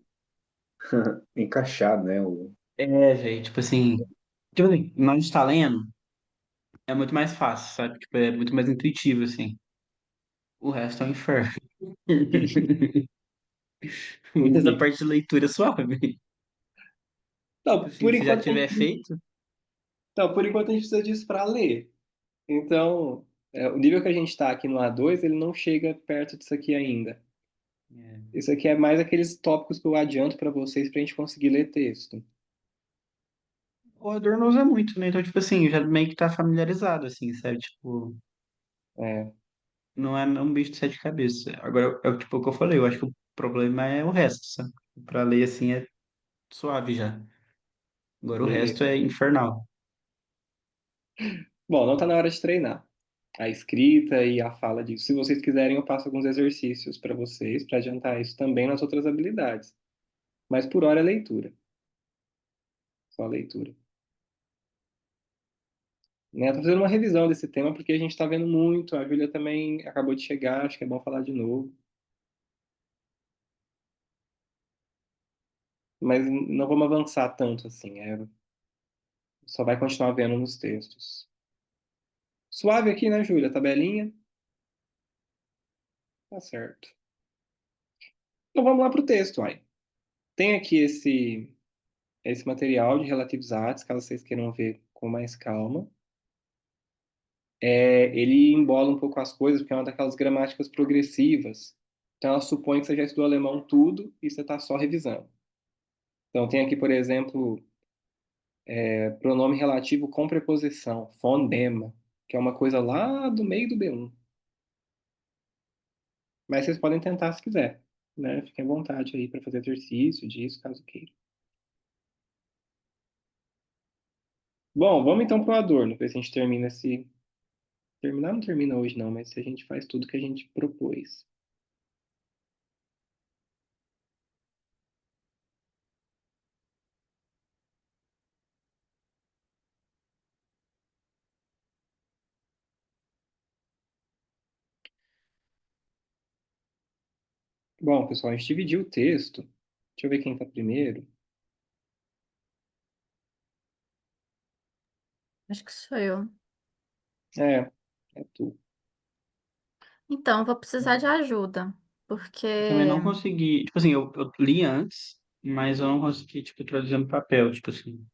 pô. encaixar, né? Velho, tipo assim, nós está lendo é muito mais fácil, sabe? Tipo, é muito mais intuitivo, assim. O resto é um inferno. Essa Entendi. parte de leitura é suave. Tipo Não, assim, se já tiver feito, por enquanto a gente precisa disso para ler. Então, o nível que a gente está aqui no A2, ele não chega perto disso aqui ainda. é, Isso aqui é mais aqueles tópicos que eu adianto para vocês para a gente conseguir ler texto. o Adorno não usa muito, né? Então, tipo assim, já meio que tá familiarizado, assim, sabe? Tipo, É, não é um bicho de sete cabeças. Agora, é o tipo o que eu falei, eu acho que o problema é o resto, sabe? Pra ler, assim, é suave já. Agora o resto beleza. é infernal. Bom, não está na hora de treinar a escrita e a fala disso. Se vocês quiserem, eu passo alguns exercícios para vocês, para adiantar isso também nas outras habilidades. Mas por hora é leitura, só leitura. Né? Estou fazendo uma revisão desse tema porque a gente está vendo muito. A Júlia também acabou de chegar, acho que é bom falar de novo. Mas não vamos avançar tanto assim. Só vai continuar vendo nos textos. Suave aqui, né, Júlia? Tabelinha? Tá certo. Então vamos lá para o texto, aí. Tem aqui esse material de relativos atos, caso vocês queiram ver com mais calma. Ele embola um pouco as coisas, porque é uma daquelas gramáticas progressivas. Então ela supõe que você já estudou alemão tudo e você está só revisando. Então tem aqui, por exemplo, pronome relativo com preposição, von dem, que é uma coisa lá do meio do B1. Mas vocês podem tentar se quiser, né? Fiquem à vontade aí para fazer exercício disso, caso queira. Bom, vamos então para o Adorno, ver se a gente termina esse. Terminar não termina hoje, não, mas se a gente faz tudo que a gente propôs. Bom, pessoal, a gente dividiu o texto. Deixa eu ver quem está primeiro. Acho que sou eu. É, é tu. Então, eu vou precisar de ajuda, porque Eu também não consegui. Tipo assim, eu li antes, mas eu não consegui, tipo, traduzir no papel. Tipo assim,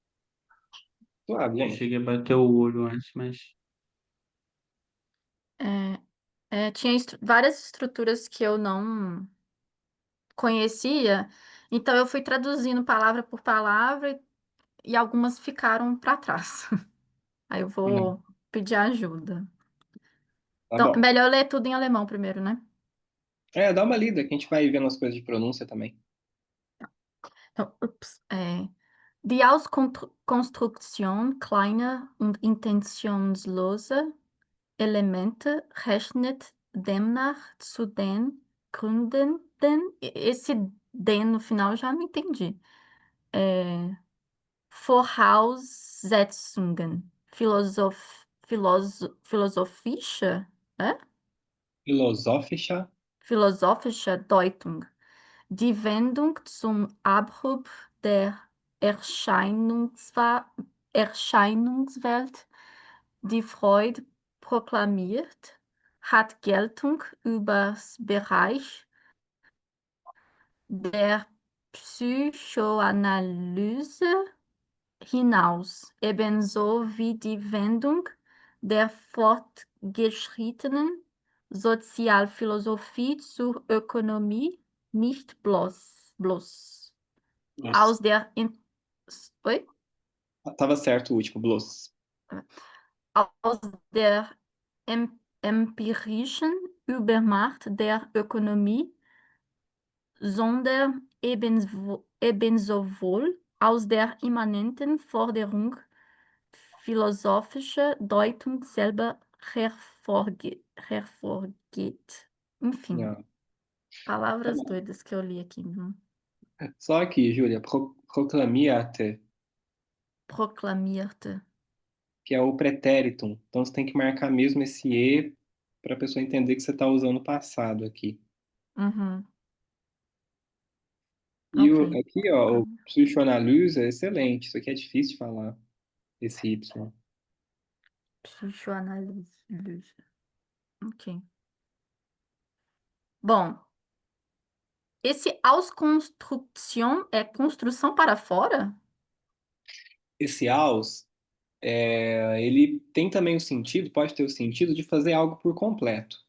Suave, eu gente. cheguei a bater o olho antes, mas. tinha várias estruturas que eu não conhecia, então eu fui traduzindo palavra por palavra e algumas ficaram para trás. Aí eu Não, vou pedir ajuda. tá Então, bom. melhor ler tudo em alemão primeiro, né? É, dá uma lida, que a gente vai vendo as coisas de pronúncia também. Então, die Auskonstruktion kleiner und intentionsloser Elemente rechnet demnach zu den Gründenden. Esse den no final eu já não entendi. Voraussetzungen. Philosophische, Filosófica, philosophische Deutung. Die Wendung zum Abruf der Erscheinungswelt, die Freud proklamiert, hat Geltung übers Bereich der Psychoanalyse hinaus, ebenso wie die Wendung der fortgeschrittenen Sozialphilosophie zur Ökonomie nicht bloß nossa, aus der Oi? tava certo o último, Bloss. Aus der empirischen Übermacht der Ökonomie, sondern ebensowohl aus der immanenten Forderung philosophischer Deutung selber hervorgeht. Enfim, Não. palavras doidas que eu li aqui. Só aqui, Júlia, proclamiate, Proklamierte. que é o pretéritum. Então você tem que marcar mesmo esse E para a pessoa entender que você está usando o passado aqui. Uhum. E Ok. aqui, ó, o psychoanalyse é excelente. Isso aqui é difícil de falar, esse Y. Psychoanalyse. Ok. Bom, esse Auskonstruktion é construção para fora? Esse aus, ele tem também o sentido, pode ter o sentido de fazer algo por completo.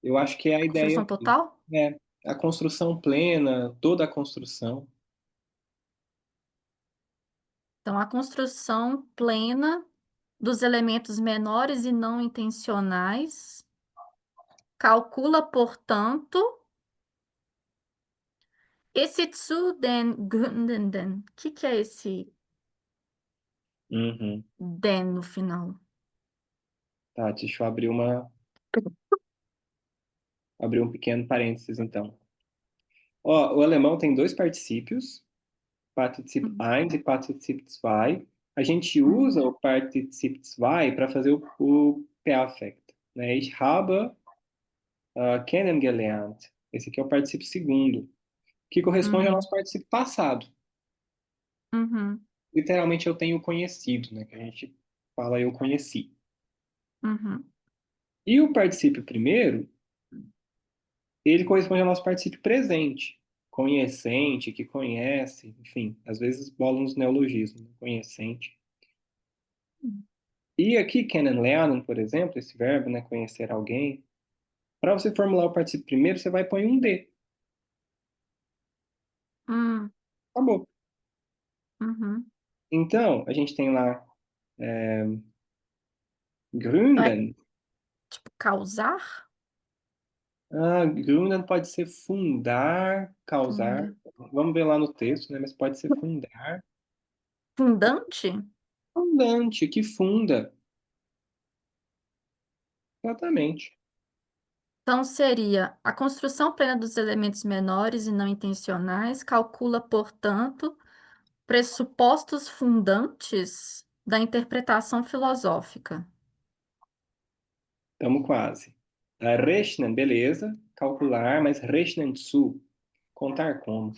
Eu acho que é a ideia Construção aqui. total? É, a construção plena, toda a construção. Então, a construção plena dos elementos menores e não intencionais calcula, portanto, esse zu den Gründenden. O que é esse Uhum. den no final? Tá, deixa eu abrir um pequeno parênteses, então. Ó, o alemão tem dois particípios, Partizip Uhum. 1 e Partizip 2. A gente Uhum. usa o Partizip 2 para fazer o Perfect, né? Ich habe kennengelernt. Esse aqui é o participio segundo, que corresponde ao Uhum. nosso participio passado. Uhum. Literalmente, eu tenho conhecido, né? Que a gente fala eu conheci. Uhum. E o participio primeiro, ele corresponde ao nosso participio presente. Conhecente, que conhece, enfim, às vezes bola uns neologismos, né? Conhecente. E aqui, kennenlernen, por exemplo, esse verbo, né, conhecer alguém, para você formular o participio primeiro, você vai pôr um D. Uhum. Acabou. Uhum. Então, a gente tem lá Então, é gründen. tipo causar? Ah, gründen pode ser fundar, causar. Funda. Vamos ver lá no texto, né? Mas pode ser fundar. Fundante? Fundante, que funda. Exatamente. Então, seria a construção plena dos elementos menores e não intencionais calcula, portanto, pressupostos fundantes da interpretação filosófica. Estamos quase. Rechnen, beleza. Calcular, mas rechnen zu. Contar como.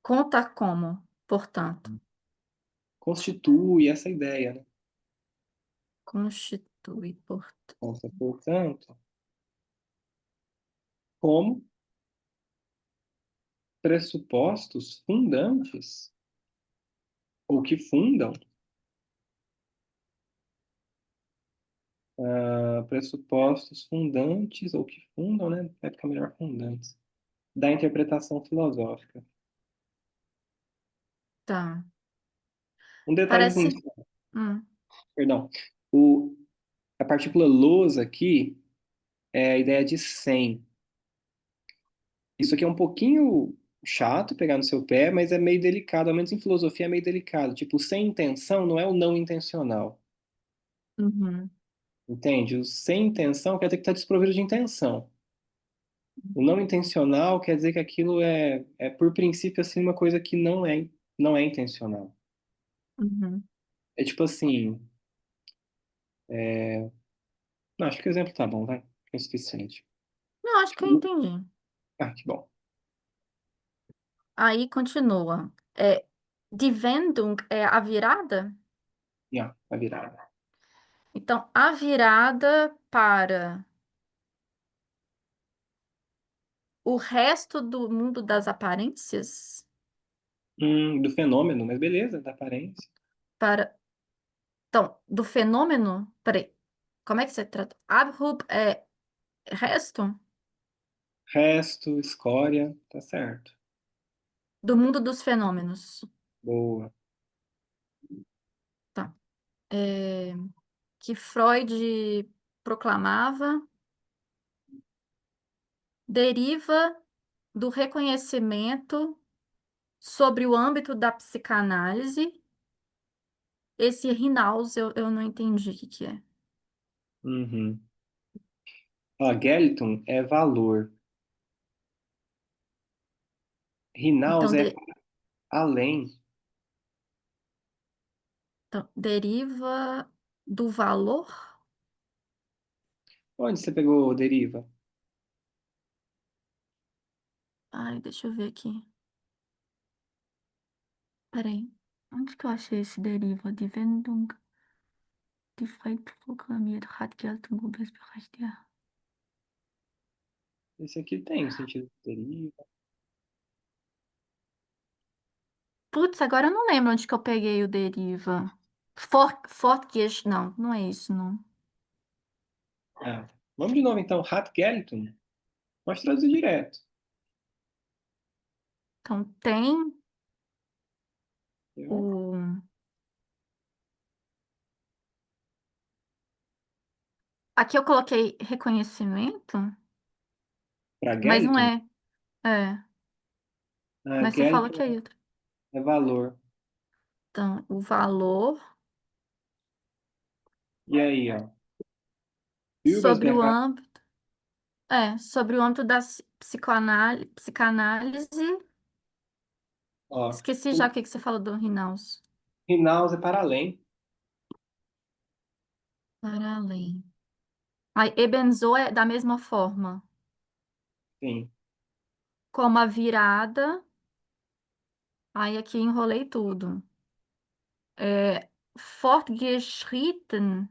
Conta como, portanto. Constitui essa ideia, né? Constitui, portanto. Consta, portanto, como pressupostos fundantes, ou que fundam, pressupostos fundantes, ou que fundam, né? Vai ficar melhor fundantes, da interpretação filosófica. Tá. Um detalhezinho, Parece. Hum, perdão. O, a partícula los aqui é a ideia de sem. Isso aqui é um pouquinho chato pegar no seu pé, mas é meio delicado, ao menos em filosofia é meio delicado. Tipo, sem intenção não é o não intencional. uhum, Entende? O sem intenção quer dizer que está desprovido de intenção. O não intencional quer dizer que aquilo é por princípio, assim, uma coisa que não é intencional. uhum. É tipo assim. Não, acho que o exemplo tá bom, vai. É o suficiente. Não, acho que eu entendi. Ah, que bom. Aí continua. Die Wendung é a virada? Já, a virada. Então, a virada para o resto do mundo das aparências? Do fenômeno, mas beleza, da aparência. Para. Então, do fenômeno. Peraí. Como é que você trata? Abhub é resto? Resto, escória, tá certo. Do mundo dos fenômenos. Boa. Tá. Que Freud proclamava deriva do reconhecimento sobre o âmbito da psicanálise. Esse Rinaus eu não entendi o que é. Uhum. Ó, Geliton é valor. Rinaus Então, é além. deriva do valor? Onde você pegou deriva? Ai, deixa eu ver aqui. Peraí. Onde que eu achei esse deriva? Die Wendung, die Freud proklamiert, hat Geltung und ist berechtigt. Esse aqui tem o sentido de deriva. Putz, agora eu não lembro onde que eu peguei o deriva. Fortgesch, não, não é isso, não. Ah, vamos de novo então. Hat Geliton. Pode traduzir direto. Então, tem Eu, o... Aqui eu coloquei reconhecimento, Para mas não Geliton, é. É, mas você falou que Geliton é outro. é valor. Então, o valor E aí, ó. sobre o Übersberg, âmbito, sobre o âmbito da psicanálise. ó. Esqueci já o que que você falou do Rinaus. Hinaus é para além. Para além. Aí, ebenzo é da mesma forma. Sim. Como a virada. Aí aqui enrolei tudo. Fortgeschritten,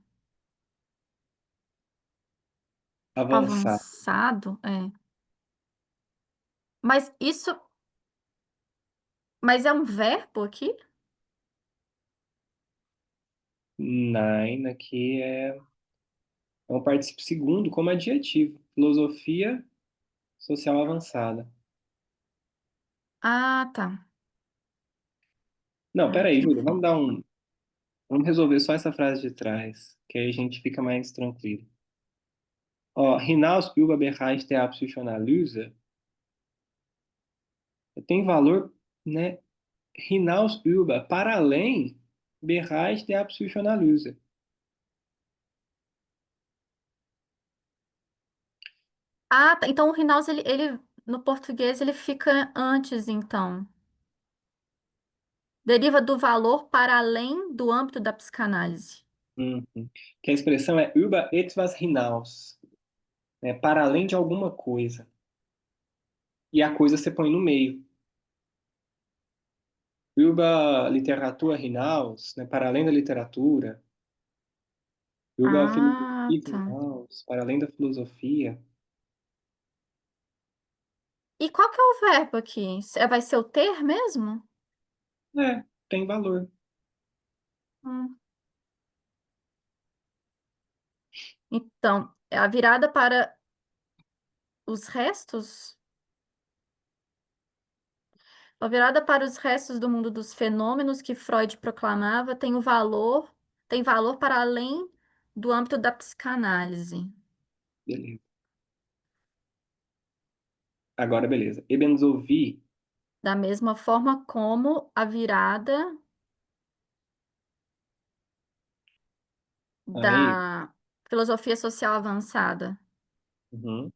Avançar. avançado, é. Mas isso, mas é um verbo aqui? Nein, aqui é um particípio segundo como adjetivo. Filosofia social avançada. Ah, tá. Não, Ah, peraí, aqui. Júlia, vamos resolver só essa frase de trás, que aí a gente fica mais tranquilo. Ó, hinaus über Bereich der Psychoanalyse tem valor, né? Hinaus über, para além, Bereich der Psychoanalyse. Ah, tá. Então o Rinaus, no português, ele fica antes, então. Deriva do valor para além do âmbito da psicanálise. Uhum. Que a expressão é über etwas hinaus, né? Para além de alguma coisa. E a coisa você põe no meio. Über Literatur hinaus, né? Para além da literatura. Julga a Ah, filosofia tá. Gauss, para além da filosofia. E qual que é o verbo aqui? Vai ser o ter mesmo? É, tem valor. Hum. Então, é a virada para os restos? A virada para os restos do mundo dos fenômenos que Freud proclamava tem valor para além do âmbito da psicanálise. Beleza. Agora, beleza. Ebenzovi, Da mesma forma como a virada aí. da filosofia social avançada. Uhum.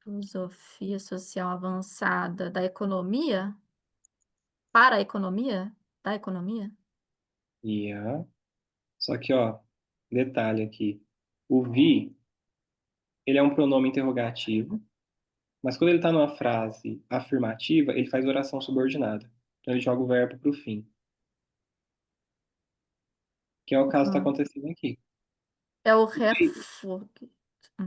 Filosofia social avançada da economia? Para a economia? Da economia? Yeah. Só que, ó, detalhe aqui. O vi, ele é um pronome interrogativo, mas quando ele está numa frase afirmativa, ele faz oração subordinada. Então ele joga o verbo para o fim, que é o caso que está Hum. acontecendo aqui. É o Aí, refúgio.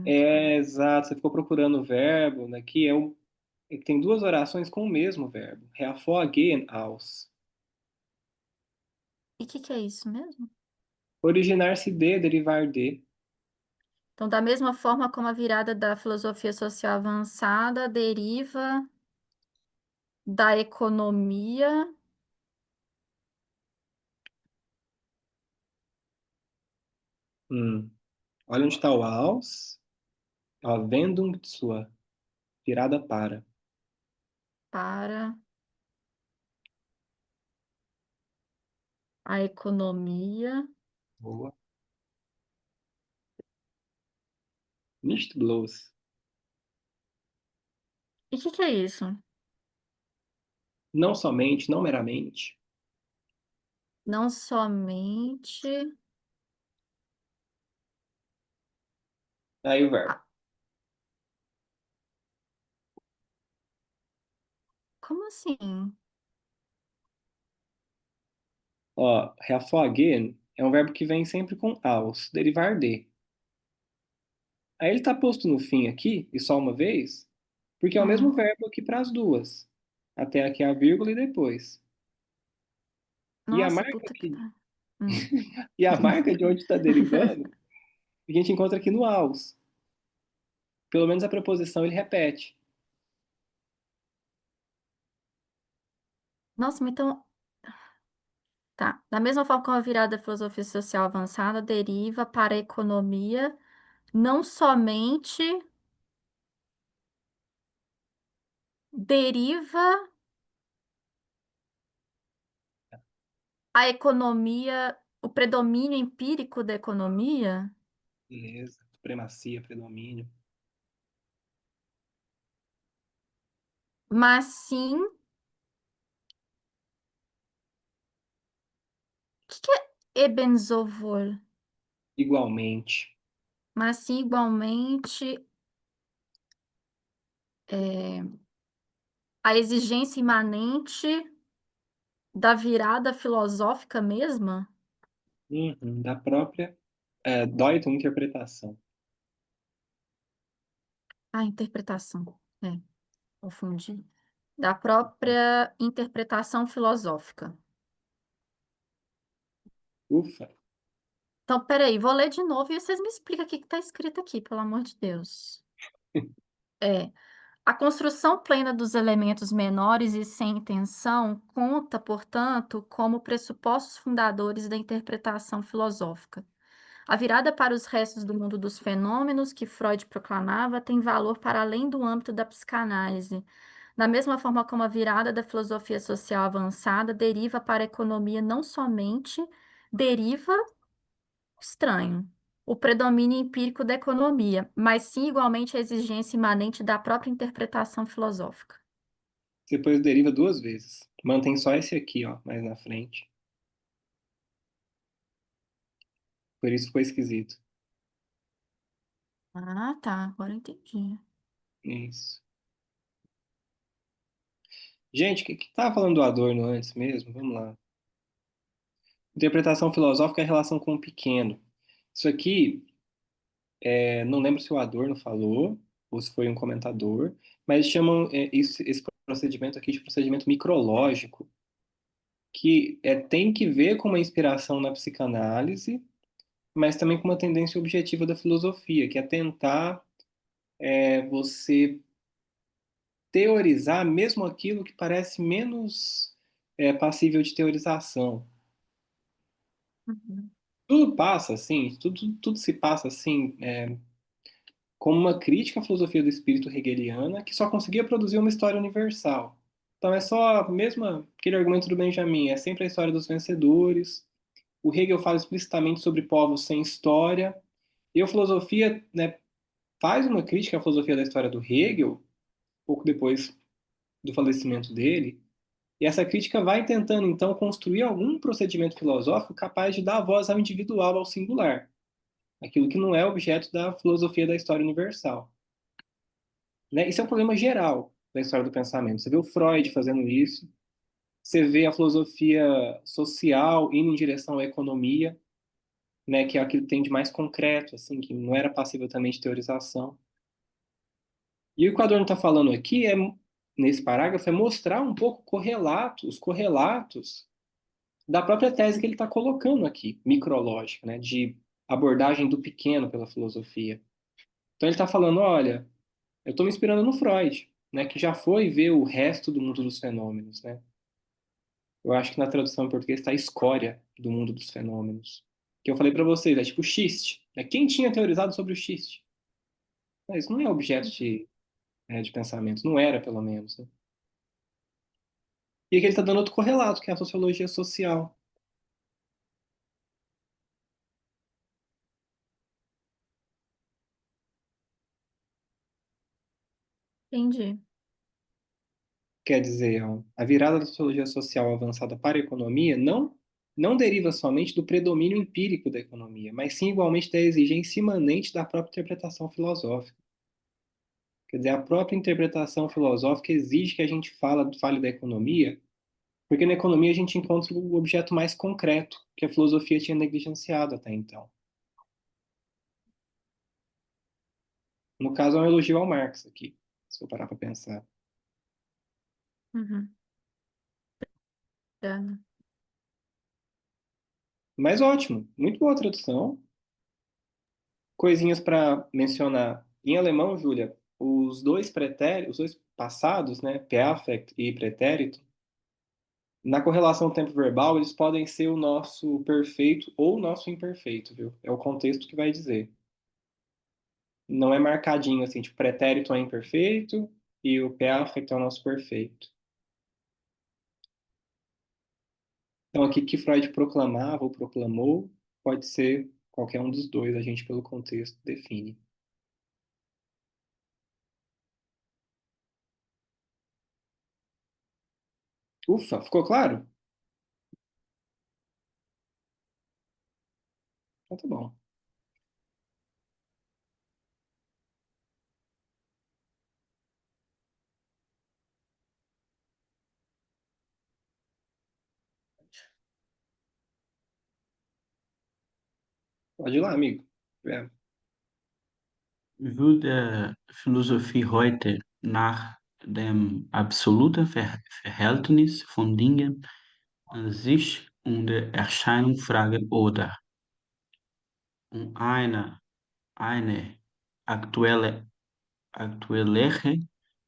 é exato, você ficou procurando o verbo, né, é que tem duas orações com o mesmo verbo. Hervorgehen aus. E o que é isso mesmo? Originar-se de, derivar de. Então, da mesma forma como a virada da filosofia social avançada deriva da economia, Hum. Olha onde está o aus. Ó, Wendung zur, virada para. para a economia. Boa. Nicht bloß. E o que é isso? Não somente, não meramente. Não somente. Aí o verbo. Ah, como assim? Ó, hervorgehen é um verbo que vem sempre com aus, derivar de. Aí ele está posto no fim aqui, e só uma vez, porque é o mesmo Hum. verbo aqui para as duas. Até aqui a vírgula e depois. E a Nossa, marca puta que que, pariu. Hum. e a marca de onde está derivando, a gente encontra aqui no aus. Pelo menos a preposição ele repete. Nossa, mas então. Tá. Da mesma forma como a virada da filosofia social avançada deriva para a economia, não somente deriva a economia, o predomínio empírico da economia, Beleza. Supremacia, predomínio. mas sim. O que é Ebensofor? Igualmente. Mas sim, igualmente, é, a exigência imanente da virada filosófica mesma? Uhum, da própria Deutung, interpretação. A interpretação. É, confundi. Da própria interpretação filosófica. Ufa. Então, peraí, vou ler de novo e vocês me explicam o que está escrito aqui, pelo amor de Deus. É, a construção plena dos elementos menores e sem intenção conta, portanto, como pressupostos fundadores da interpretação filosófica. A virada para os restos do mundo dos fenômenos que Freud proclamava tem valor para além do âmbito da psicanálise. Da mesma forma como a virada da filosofia social avançada deriva para a economia não somente deriva estranho, o predomínio empírico da economia, mas sim igualmente a exigência imanente da própria interpretação filosófica. Depois deriva duas vezes. Mantém só esse aqui, ó, mais na frente. Por isso ficou esquisito. Ah, tá, agora eu entendi. Isso. Gente, o que tava falando do Adorno antes mesmo? Vamos lá. Interpretação filosófica é a relação com o pequeno. Isso aqui, não lembro se o Adorno falou ou se foi um comentador, mas chamam esse procedimento aqui de procedimento micrológico, que tem que ver com uma inspiração na psicanálise, mas também com uma tendência objetiva da filosofia, que é tentar você teorizar mesmo aquilo que parece menos passível de teorização. Uhum. Tudo passa assim, tudo se passa assim, como uma crítica à filosofia do espírito hegeliana que só conseguia produzir uma história universal. Então é só mesmo aquele argumento do Benjamin, é sempre a história dos vencedores. O Hegel fala explicitamente sobre povos sem história. E a filosofia, né, faz uma crítica à filosofia da história do Hegel, pouco depois do falecimento dele, e essa crítica vai tentando, então, construir algum procedimento filosófico capaz de dar voz ao individual, ao singular, aquilo que não é objeto da filosofia da história universal. Né? Isso é um problema geral da história do pensamento. Você vê o Freud fazendo isso, você vê a filosofia social indo em direção à economia, né, que é aquilo que tem de mais concreto, assim, que não era passível também de teorização. E o que o Adorno está falando aqui, nesse parágrafo, é mostrar um pouco os correlatos da própria tese que ele está colocando aqui, micrológica, né, de abordagem do pequeno pela filosofia. Então ele está falando, olha, eu estou me inspirando no Freud, né, que já foi ver o resto do mundo dos fenômenos, né? Eu acho que na tradução em português está a escória do mundo dos fenômenos. Que eu falei para vocês, é tipo o xiste. Né? Quem tinha teorizado sobre o xiste? Mas isso não é objeto de pensamento, não era, pelo menos. Né? E aqui ele está dando outro correlato, que é a sociologia social. Entendi. Quer dizer, ó, a virada da sociologia social avançada para a economia não deriva somente do predomínio empírico da economia, mas sim igualmente da exigência imanente da própria interpretação filosófica. Quer dizer, a própria interpretação filosófica exige que a gente fale da economia, porque na economia a gente encontra o objeto mais concreto que a filosofia tinha negligenciado até então. No caso, é um elogio ao Marx aqui, se eu parar para pensar. Uhum. É. Mas ótimo, muito boa tradução. Coisinhas para mencionar. Em alemão, Júlia, os dois pretéritos, os dois passados, né, perfect e pretérito, na correlação tempo verbal, eles podem ser o nosso perfeito ou o nosso imperfeito, viu? É o contexto que vai dizer. Não é marcadinho assim, tipo, pretérito é imperfeito e o perfect é o nosso perfeito. Então, aqui que Freud proclamava ou proclamou, pode ser qualquer um dos dois, a gente, pelo contexto, define. Ufa, ficou claro? Então tá bom. Pode ir lá, amigo. É. Würde Philosophie heute nach dem absoluten Verhältnis von Dingen an sich und der Erscheinung fragen oder um eine aktuellere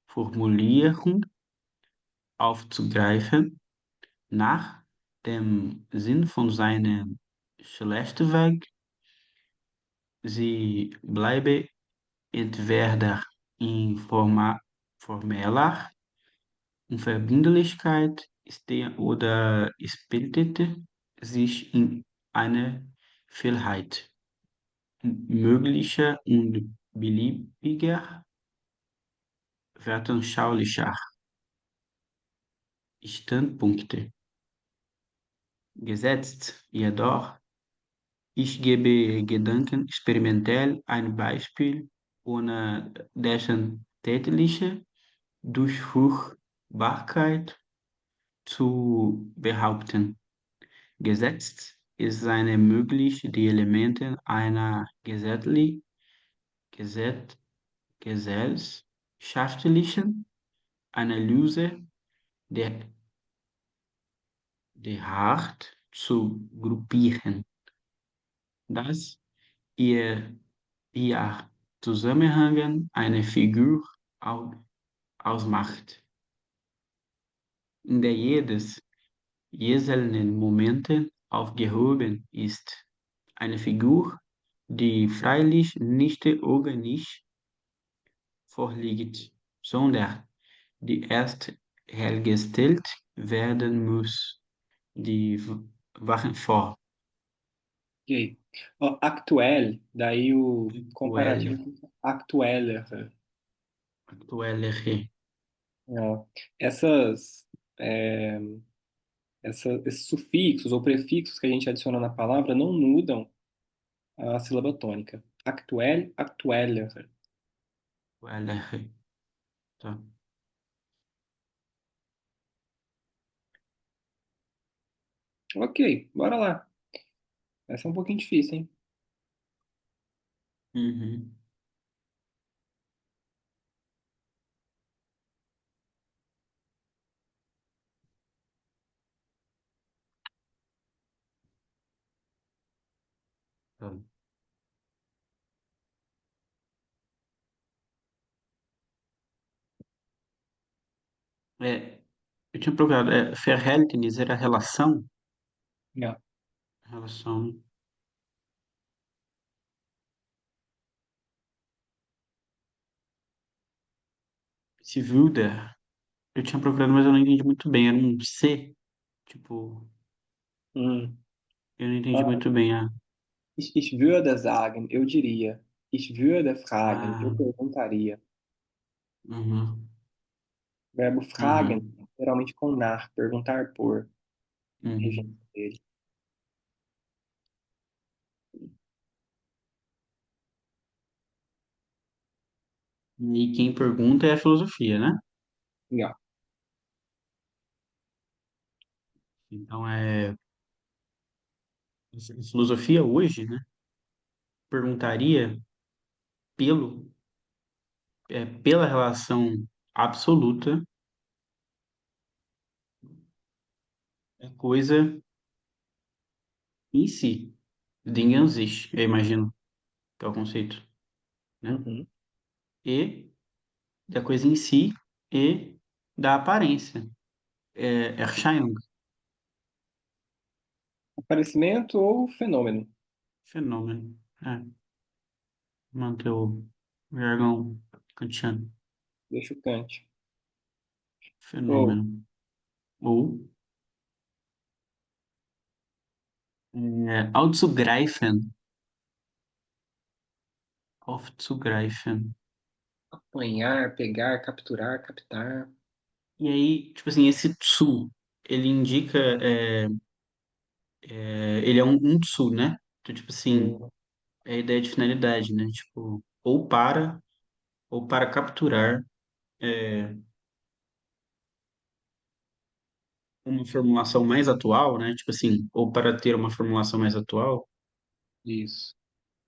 Formulierung aufzugreifen, nach dem Sinn von seinem Schlechtweg, sie bleibe entweder formeller Unverbindlichkeit oder bildete sich in eine Vielheit möglicher und beliebiger weltanschaulicher Standpunkte gesetzt. Jedoch, ich gebe Gedanken experimentell ein Beispiel, ohne dessen tätliche Durchführbarkeit zu behaupten. Gesetzt ist eine möglich die Elemente einer gesellschaftlichen Analyse der, der Art zu gruppieren, dass ihr Zusammenhang eine Figur ausmacht, in der jedes einzelnen Momenten aufgehoben ist. Eine Figur, die freilich nicht organisch vorliegt, sondern die erst hergestellt werden muss. Die Wachen vor. Ok. Ó, actuel, daí o Actuelle, comparativo fica actueller. actuelle, Ó, essas, é, esses sufixos ou prefixos que a gente adiciona na palavra não mudam a sílaba tônica. Actuel, actueller. actuelle. Tá. Ok, bora lá. Essa é um pouquinho difícil, hein? Uhum. Tá. É, eu tinha procurado, Verhältnis era Ja. relação civil der. Eu tinha procurado, mas eu não entendi muito bem. Era um C, tipo, Hum. eu não entendi Ah, muito bem a. ich würde sagen, eu diria. Ich würde fragen, eu Ah, perguntaria. uhum, Verbo fragen, uhum, geralmente com nach, perguntar por, regente uhum. dele. E quem pergunta é a filosofia, né? Ja. Então a filosofia hoje, né? Perguntaria pelo, pela relação absoluta, é coisa em si. Dinge an sich, eu imagino, que é o conceito, né? Uhum. E da coisa em si e da aparência. Erscheinung, Aparecimento ou fenômeno? fenômeno. Manter o jargão kantiano. Deixa o Kant. Ou, Fenômeno. Ou auszugreifen. Aufzugreifen. apanhar, pegar, capturar, captar. E aí, tipo assim, esse tsu, ele indica, ele é um tsu, né? Então, tipo assim, Hum, é a ideia de finalidade, né? Tipo, ou para capturar uma formulação mais atual, né? Tipo assim, ou para ter uma formulação mais atual, isso.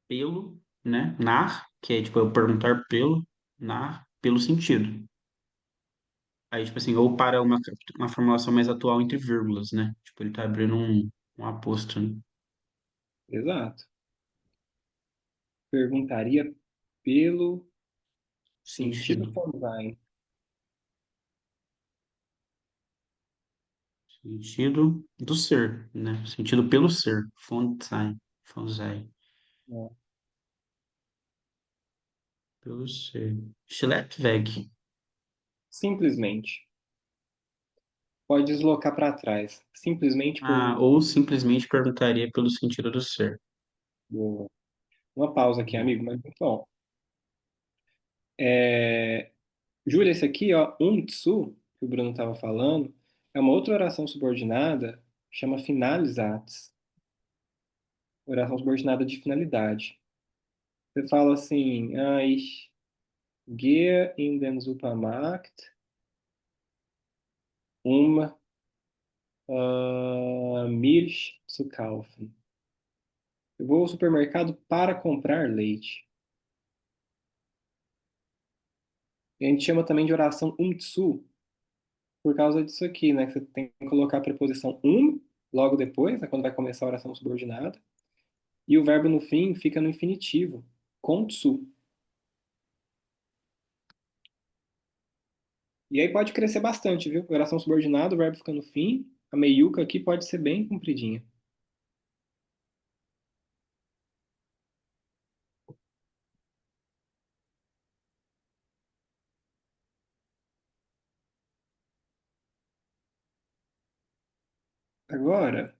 pelo, né? Nar, que é tipo eu perguntar pelo sentido. Aí, tipo assim, ou para uma formulação mais atual entre vírgulas, né? Tipo, ele tá abrindo um aposto, né? Exato. Perguntaria pelo sentido Sentido. von sein. Sentido do ser, né? Sentido pelo ser. Von sein. Von sein. Né? Pelo ser. Schleppweg. Simplesmente. Pode deslocar para trás. Simplesmente Ah, por. ou simplesmente perguntaria pelo sentido do ser. Boa. Uma pausa aqui, Boa. amigo, mas muito bom. É... Júlia, esse aqui, ó, tsu, que o Bruno estava falando, é uma outra oração subordinada, chama finalisatis. Oração subordinada de finalidade. Você fala assim, ich gehe in den Supermarkt, um Milch zu kaufen. Eu vou ao supermercado para comprar leite. E a gente chama também de oração zu, por causa disso aqui, né? Que você tem que colocar a preposição logo depois, né, quando vai começar a oração subordinada. E o verbo no fim fica no infinitivo, com zu. E aí pode crescer bastante, viu? Oração subordinada, o verbo fica no fim. A meiuca aqui pode ser bem compridinha. Agora,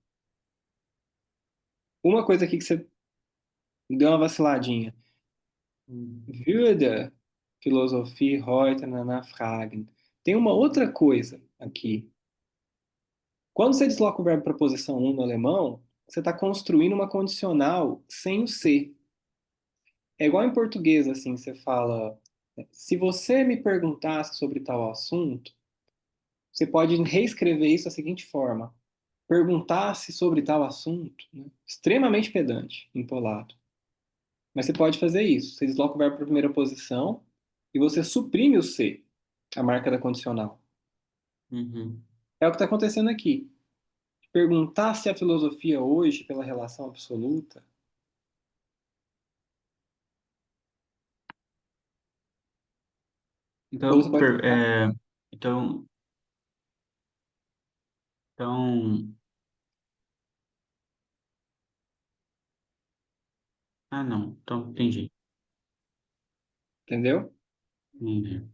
uma coisa aqui que você deu uma vaciladinha. Würde Philosophie heute nachfragen. Tem uma outra coisa aqui. Quando você desloca o verbo preposição no alemão, você está construindo uma condicional sem o ser. É igual em português, assim, você fala, se você me perguntasse sobre tal assunto, você pode reescrever isso da seguinte forma: perguntasse sobre tal assunto, né? Extremamente pedante, empolado. Mas você pode fazer isso. Você desloca o verbo para a primeira posição e você suprime o C, a marca da condicional. Uhum. É o que está acontecendo aqui. Perguntar se a filosofia hoje, pela relação absoluta, ou você Então, pode. então, então, não, então, entendi, Entendeu? entendi.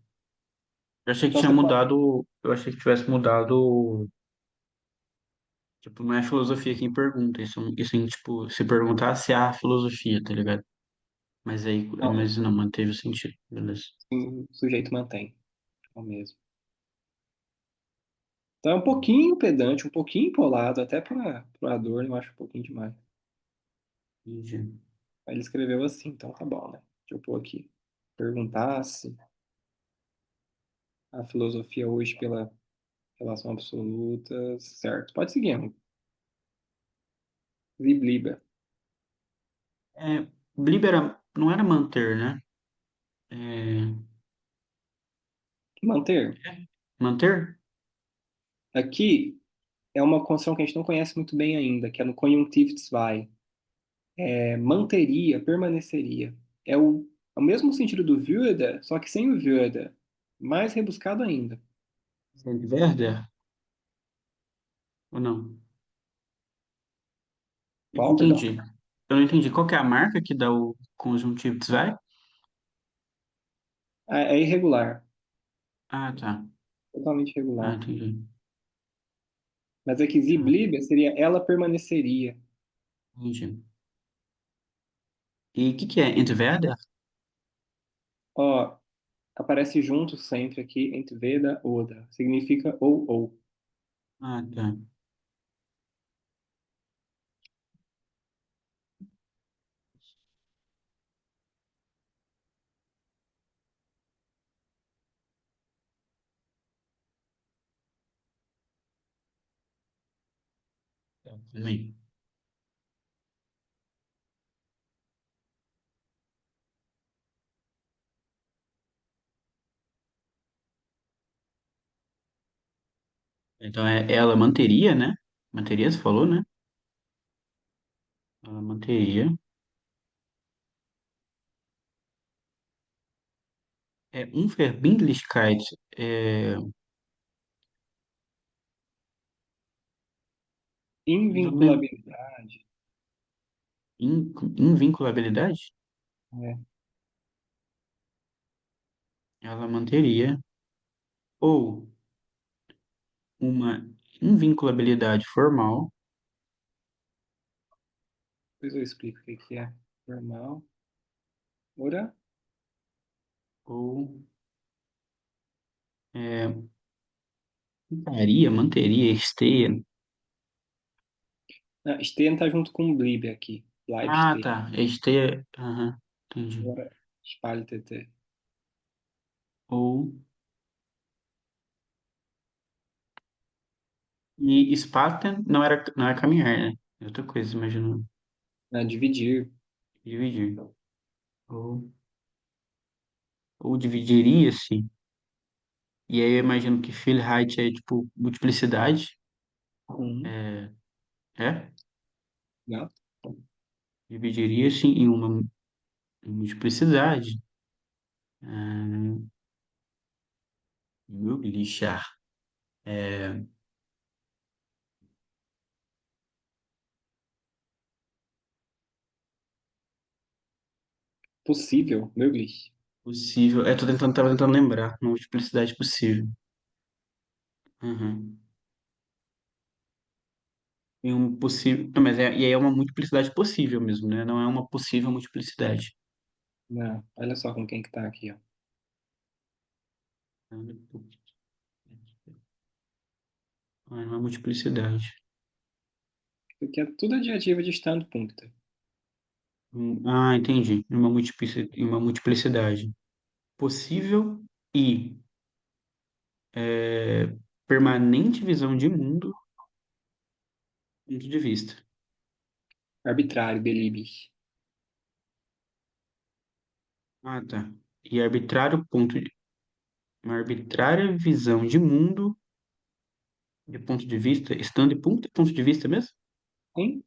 Eu achei que Então tinha você pode. mudado, eu achei que tivesse mudado, tipo, não é a filosofia quem pergunta, isso em, tipo, se perguntar se há filosofia, tá ligado? Não, Mas não, manteve o sentido, beleza. o sujeito mantém. É o mesmo. Então é um pouquinho pedante, um pouquinho empolado, até para o Adorno eu acho um pouquinho demais. Entendi. Aí ele escreveu assim, então tá bom, né? Deixa eu pôr aqui. Perguntasse a filosofia hoje pela relação absoluta, certo. Pode seguir, amigo. Libliba. É, Libera, não era manter, né? É, Manter. manter? Aqui é uma construção que a gente não conhece muito bem ainda, que é no conjuntivo zwei. É manteria, permaneceria. É o mesmo sentido do würde, só que sem o würde. Mais rebuscado ainda. Werder? Ou não? Eu não Qual, perdão? entendi. Eu não entendi. Qual que é a marca que dá o conjuntivo zwei? É irregular. Ah, tá. Totalmente Ah, irregular. entendi. Mas é que sie Tá, bliebe seria ela permaneceria. entendi. E o que é entweder? Ó, aparece junto sempre aqui, entre Veda Oda. Significa ou. Ah, tá. Bem, então ela manteria, né? Manteria, você falou, né? Ela manteria. Unverbindlichkeit. Mais ou menos. Invinculabilidade. Invinculabilidade? É, Ela manteria. Ou uma invinculabilidade formal. depois eu explico o que que é. Normal. Ora. Ou é, manteria, esteia. Ah, Stehen tá junto com bliebe aqui. Bleib Ah, stehen. tá. Esteia. Aham, entendi. Agora, spaltete. Ou. E Spaten não era caminhar, né? É outra coisa, imagino Dividir. dividir. Ou, ou dividiria-se. E aí eu imagino que Vielheit é tipo multiplicidade. Uhum. É, é? Não. Dividiria-se em uma multiplicidade. Ah, möglicher. É Possível, möglich. possível. Tava tentando lembrar. Uma multiplicidade possível. Uhum. Em um possível. Não, mas e aí é uma multiplicidade possível mesmo, né? Não é uma possível multiplicidade. Não. Olha só com quem que tá aqui, ó. Ah, não é uma multiplicidade. Isso aqui é tudo adjetivo de Standpunkte. Ah, entendi. Uma multiplicidade possível e é, permanente visão de mundo, ponto de vista. Arbitrário, beliebig. Ah, tá. E uma arbitrária visão de mundo de ponto de vista, standpunkt, ponto de vista mesmo? Hein?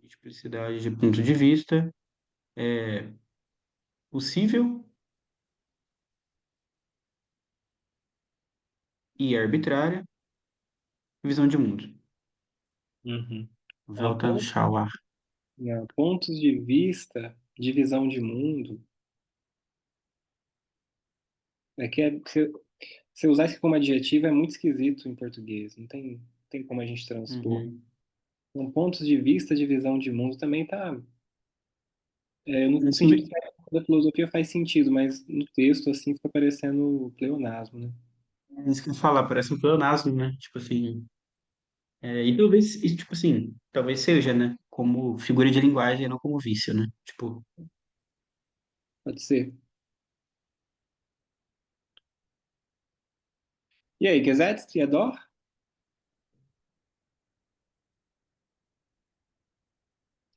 Multiplicidade de ponto de vista é possível e arbitrária visão de mundo. Uhum. Weltanschauer. Pontos de vista, divisão de mundo. É que se usar isso como adjetivo é muito esquisito em português. Não tem como a gente transpor. Uhum. Então, pontos de vista, divisão de mundo também tá. No Isso, sentido da filosofia faz sentido, mas no texto, assim, fica parecendo pleonasmo, né? isso que eu ia falar, parece um pleonasmo, né? Tipo assim. E talvez, tipo assim, talvez seja, né? Como figura de linguagem, não como vício, né? Tipo, Pode ser. E aí, gesetzt, Theodor?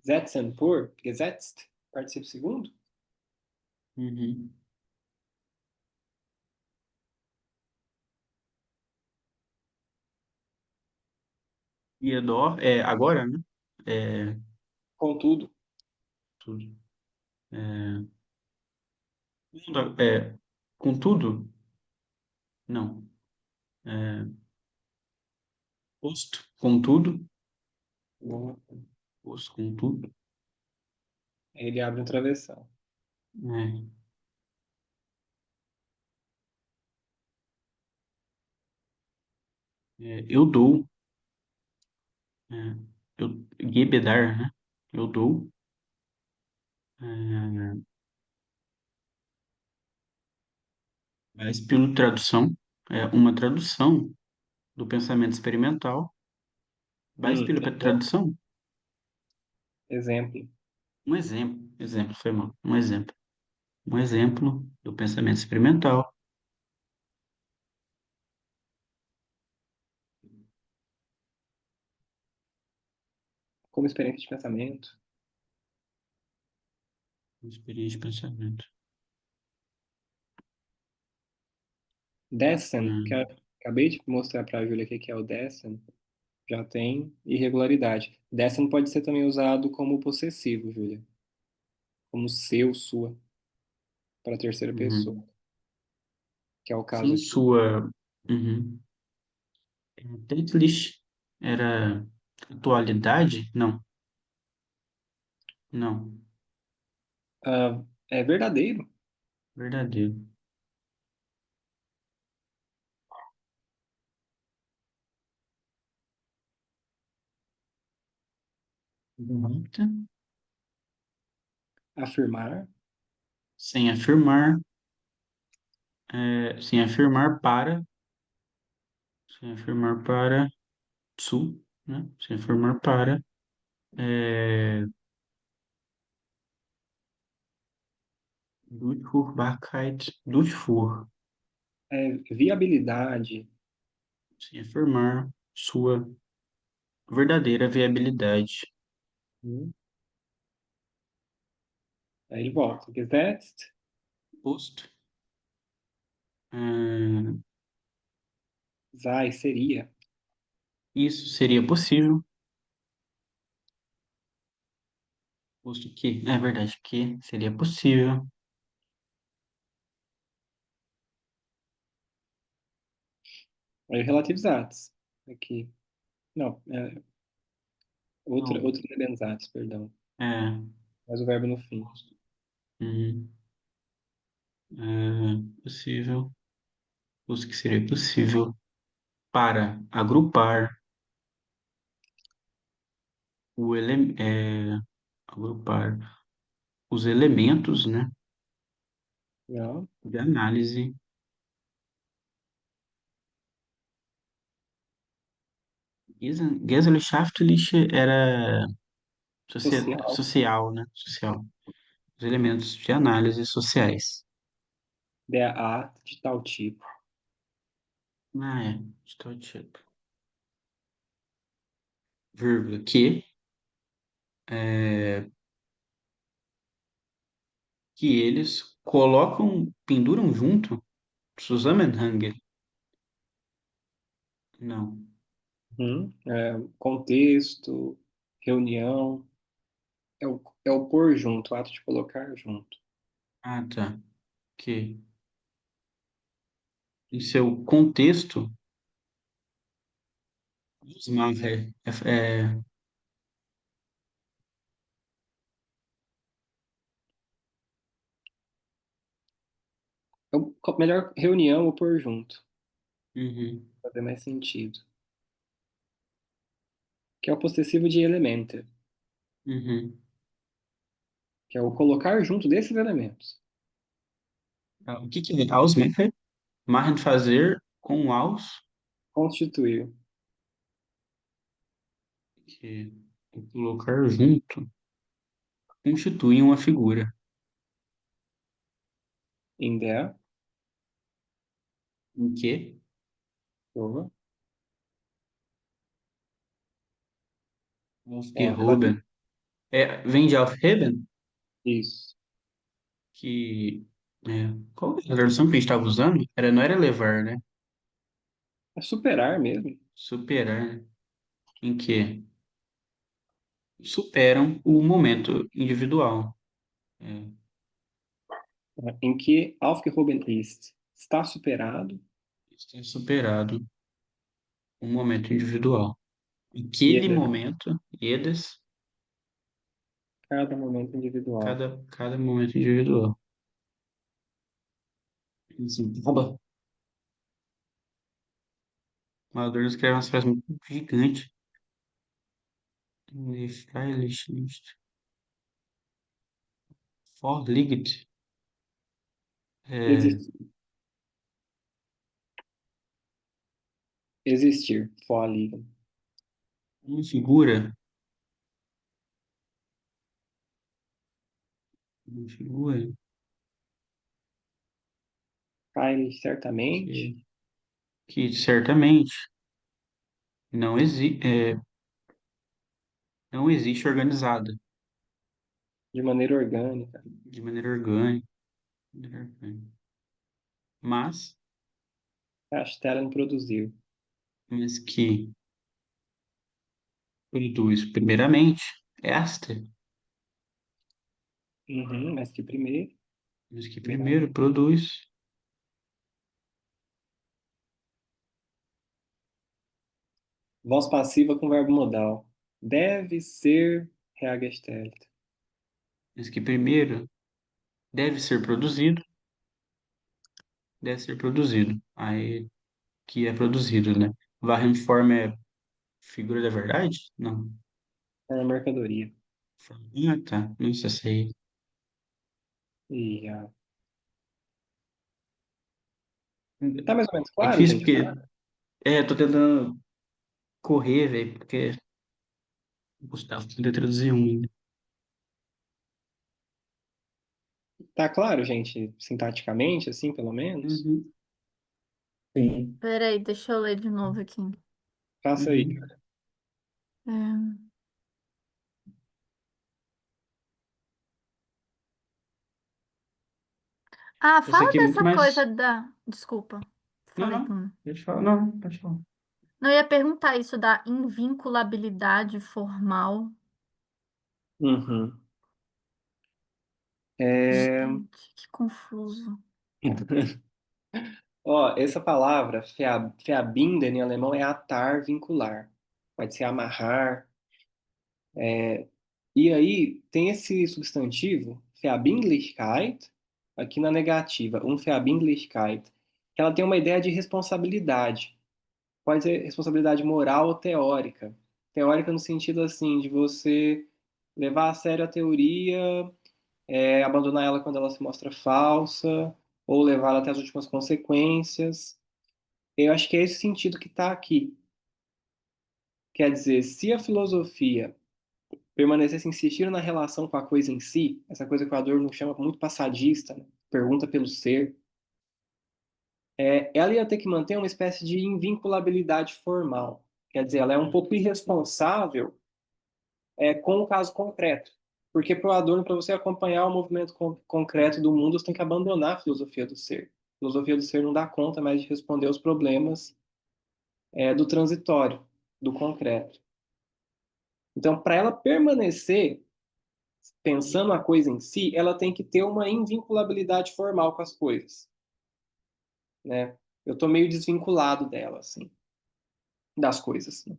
Setzen por, gesetzt, participo segundo? uhum. Iedor, agora, né? É, Contudo, tudo. É, contudo, não. É, posto, contudo, boa. posto, contudo. Ele abre um travessão. É, eu dou, é, gebedar, né? Eu dou. É, mas pela tradução, uma tradução do pensamento experimental. Mas pela tradução, Exemplo. exemplo, foi mal, um exemplo do pensamento experimental, Como experiência de pensamento. uma experiência de pensamento. Dessen, que Hum, acabei de mostrar para a Júlia o que é o Dessen, já tem irregularidade. Dessen pode ser também usado como possessivo, Júlia. Como seu, sua, para a terceira pessoa, uhum. que é o caso Sim, aqui. sua. Uhum. Täglich era atualidade? Não, não, É verdadeiro. verdadeiro. Muita, Afirmar. sem afirmar, sem afirmar para, sem afirmar para, zu, né? Sem afirmar para, é, Durchführbarkeit, Durchfuhr. Viabilidade. Sem afirmar sua verdadeira viabilidade. Hum. Aí ele volta. Gesetzt. Posto. Ah, Sei, seria. isso seria possível. Posto que, é verdade, que seria possível. Aí o Relativizados. Aqui. Não, Não, outro Nebenzados, perdão. é. Mas o verbo no fim. Uhum. Possível. Posto que seria possível para agrupar agrupar os elementos, né, Não. de análise. Gesellschaftliche era Social. social, né? Social. Os elementos de análise sociais. Der Art de tal tipo. Ah, é. Estou tipo. Vírgula. Que eles colocam, penduram junto Zusammenhang. Não. Contexto, reunião. É o pôr junto, o ato de colocar junto. Ah, tá. Que em seu contexto, Usmacher Melhor reunião ou pôr junto. uhum, Para fazer mais sentido. Que é o possessivo de elemento. uhum. Que é o colocar junto desses elementos. Ah, o que que é Ausmacher? Machen fazer com aus, Constituir. que é colocar junto, constitui uma figura. In der. Em que Boa. Aufgehoben. Vem de Aufheben, Isso. que qual é a tradução que a gente estava usando? Não era levar, né? É superar mesmo. Superar, né? Em que superam o momento individual. É, Em que aufgehoben ist. Está superado. está superado o momento individual. Aquele Jeder. momento, eles, Cada momento individual. cada momento individual. Assim, acaba. O Malador escreve umas frases muito gigantes. Freilich nicht. Vorliegt. É, Existir. Existir. Vorliegen. uma figura. Uma figura Freilich, certamente. que, que certamente não, não existe organizada De maneira orgânica. de maneira orgânica. Mas, Erstellen, produzir. mas que produz primeiramente esta, Uhum, mas que primeiro. mas que primeiro Primeiramente. produz Voz passiva com verbo modal. Deve ser hergestellt. mas que primeiro deve ser produzido, deve ser produzido. Aí que é produzido, né? Warenform é figura da verdade? Não. É uma mercadoria. Ah, tá. Nossa, sei. E, tá mais ou menos É claro, difícil gente? porque tô tentando correr, velho, porque o Gustavo tenta traduzir um ainda. Tá claro, gente? Sintaticamente, assim, pelo menos? Uhum, Sim. Peraí, deixa eu ler de novo aqui. Faça aí. uhum. É. Ah, Esse fala aqui é muito dessa coisa mais. da. Desculpa, Não, falei não. com. Pode falar. Não, pode falar. Não, eu ia perguntar isso da invinculabilidade formal. Uhum. É, Gente, que confuso. Ó, essa palavra, verbinden, em alemão, é atar, vincular. Pode ser amarrar. E aí tem esse substantivo, Verbindlichkeit, aqui na negativa, Verbindlichkeit, que ela tem uma ideia de responsabilidade. Pode ser responsabilidade moral ou teórica. Teórica no sentido assim, de você levar a sério a teoria, abandonar ela quando ela se mostra falsa, ou levar ela até as últimas consequências. Eu acho que é esse sentido que está aqui. Quer dizer, se a filosofia permanecesse insistindo na relação com a coisa em si, essa coisa que o Adorno chama muito passadista, né? Pergunta pelo ser, ela ia ter que manter uma espécie de invinculabilidade formal. Quer dizer, ela é um pouco irresponsável com o caso concreto. Porque para o Adorno, para você acompanhar o movimento concreto do mundo, você tem que abandonar a filosofia do ser. A filosofia do ser não dá conta mais de responder aos problemas do transitório, do concreto. Então, para ela permanecer pensando a coisa em si, ela tem que ter uma invinculabilidade formal com as coisas, né? Eu tô meio desvinculado dela, assim, das coisas, né?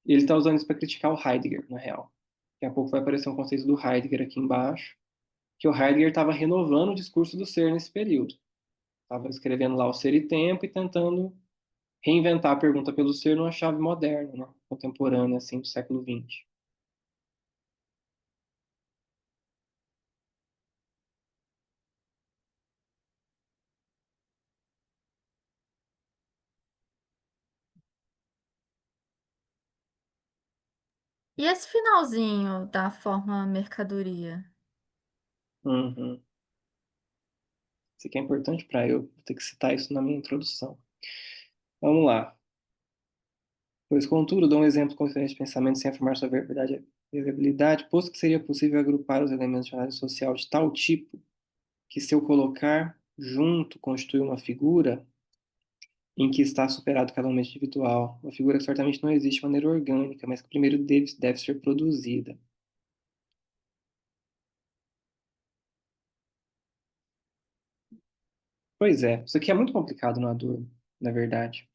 E ele está usando isso para criticar o Heidegger, na real. Daqui a pouco vai aparecer um conceito do Heidegger aqui embaixo, que o Heidegger estava renovando o discurso do ser nesse período. Estava escrevendo lá o Ser e Tempo e tentando reinventar a pergunta pelo ser numa chave moderna, né? Contemporânea, assim, do século XX. E esse finalzinho da forma mercadoria? Uhum. Isso aqui é importante para eu. Vou ter que citar isso na minha introdução. Vamos lá. Pois, contudo, dou um exemplo com diferentes pensamentos sem afirmar sua verdade e viabilidade, posto que seria possível agrupar os elementos de análise social de tal tipo que, se eu colocar junto, constitui uma figura em que está superado cada momento individual, uma figura que certamente não existe de maneira orgânica, mas que primeiro deve ser produzida. Pois é, isso aqui é muito complicado no Adorno, na verdade.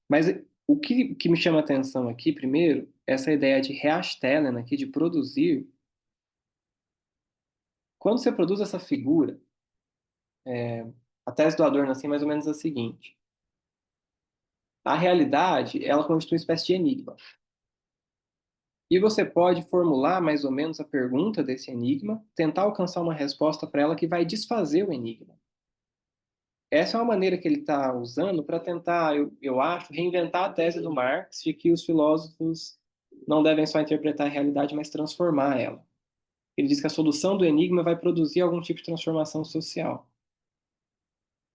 Mas o que me chama a atenção aqui, primeiro, é essa ideia de Herstellen aqui, de produzir. Quando você produz essa figura, a tese do Adorno assim, é mais ou menos a seguinte: a realidade, ela constitui uma espécie de enigma. E você pode formular mais ou menos a pergunta desse enigma, tentar alcançar uma resposta para ela que vai desfazer o enigma. Essa é uma maneira que ele está usando para tentar, eu acho, reinventar a tese do Marx de que os filósofos não devem só interpretar a realidade, mas transformar ela. Ele diz que a solução do enigma vai produzir algum tipo de transformação social.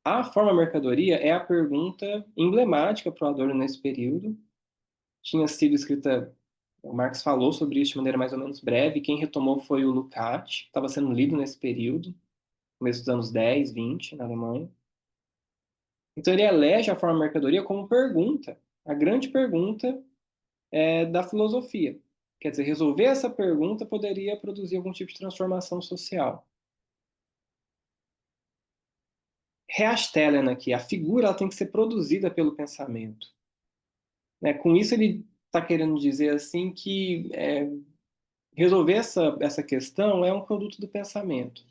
A forma mercadoria é a pergunta emblemática para o Adorno nesse período. Tinha sido escrita, o Marx falou sobre isso de maneira mais ou menos breve, quem retomou foi o Lukács, que estava sendo lido nesse período, começo dos anos 10, 20, na Alemanha. Então ele elege a forma mercadoria como pergunta, a grande pergunta da filosofia. Quer dizer, resolver essa pergunta poderia produzir algum tipo de transformação social. Reastellen aqui, a figura ela tem que ser produzida pelo pensamento. Né? Com isso ele está querendo dizer assim que resolver essa questão é um produto do pensamento.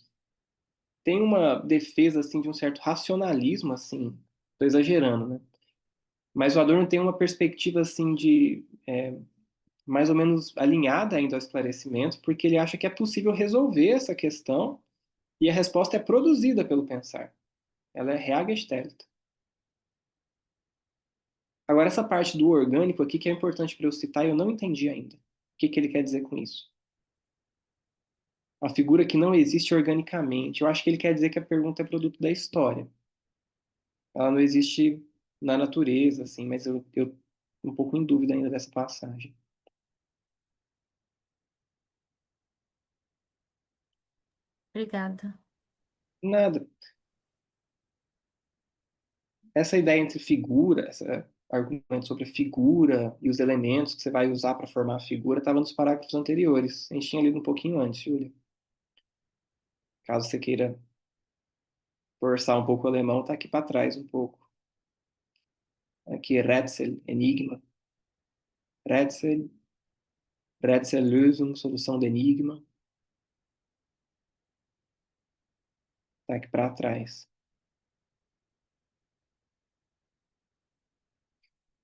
Tem uma defesa assim de um certo racionalismo assim, estou exagerando, né? Mas o Adorno tem uma perspectiva assim de mais ou menos alinhada ainda ao esclarecimento, porque ele acha que é possível resolver essa questão e a resposta é produzida pelo pensar. Ela é hergestellt. Agora, essa parte do orgânico aqui que é importante para eu citar, eu não entendi ainda. O que ele quer dizer com isso? Uma figura que não existe organicamente. Eu acho que ele quer dizer que a pergunta é produto da história. ela não existe na natureza, assim, mas eu tô um pouco em dúvida ainda dessa passagem. Obrigada. Nada. Essa ideia entre figura, esse argumento sobre a figura e os elementos que você vai usar para formar a figura, estava nos parágrafos anteriores. A gente tinha lido um pouquinho antes, Júlia. Caso você queira forçar um pouco o alemão, está aqui para trás um pouco. Aqui, Rätsel, enigma. Rätsel, Rätsellösung, solução do enigma. Está aqui para trás.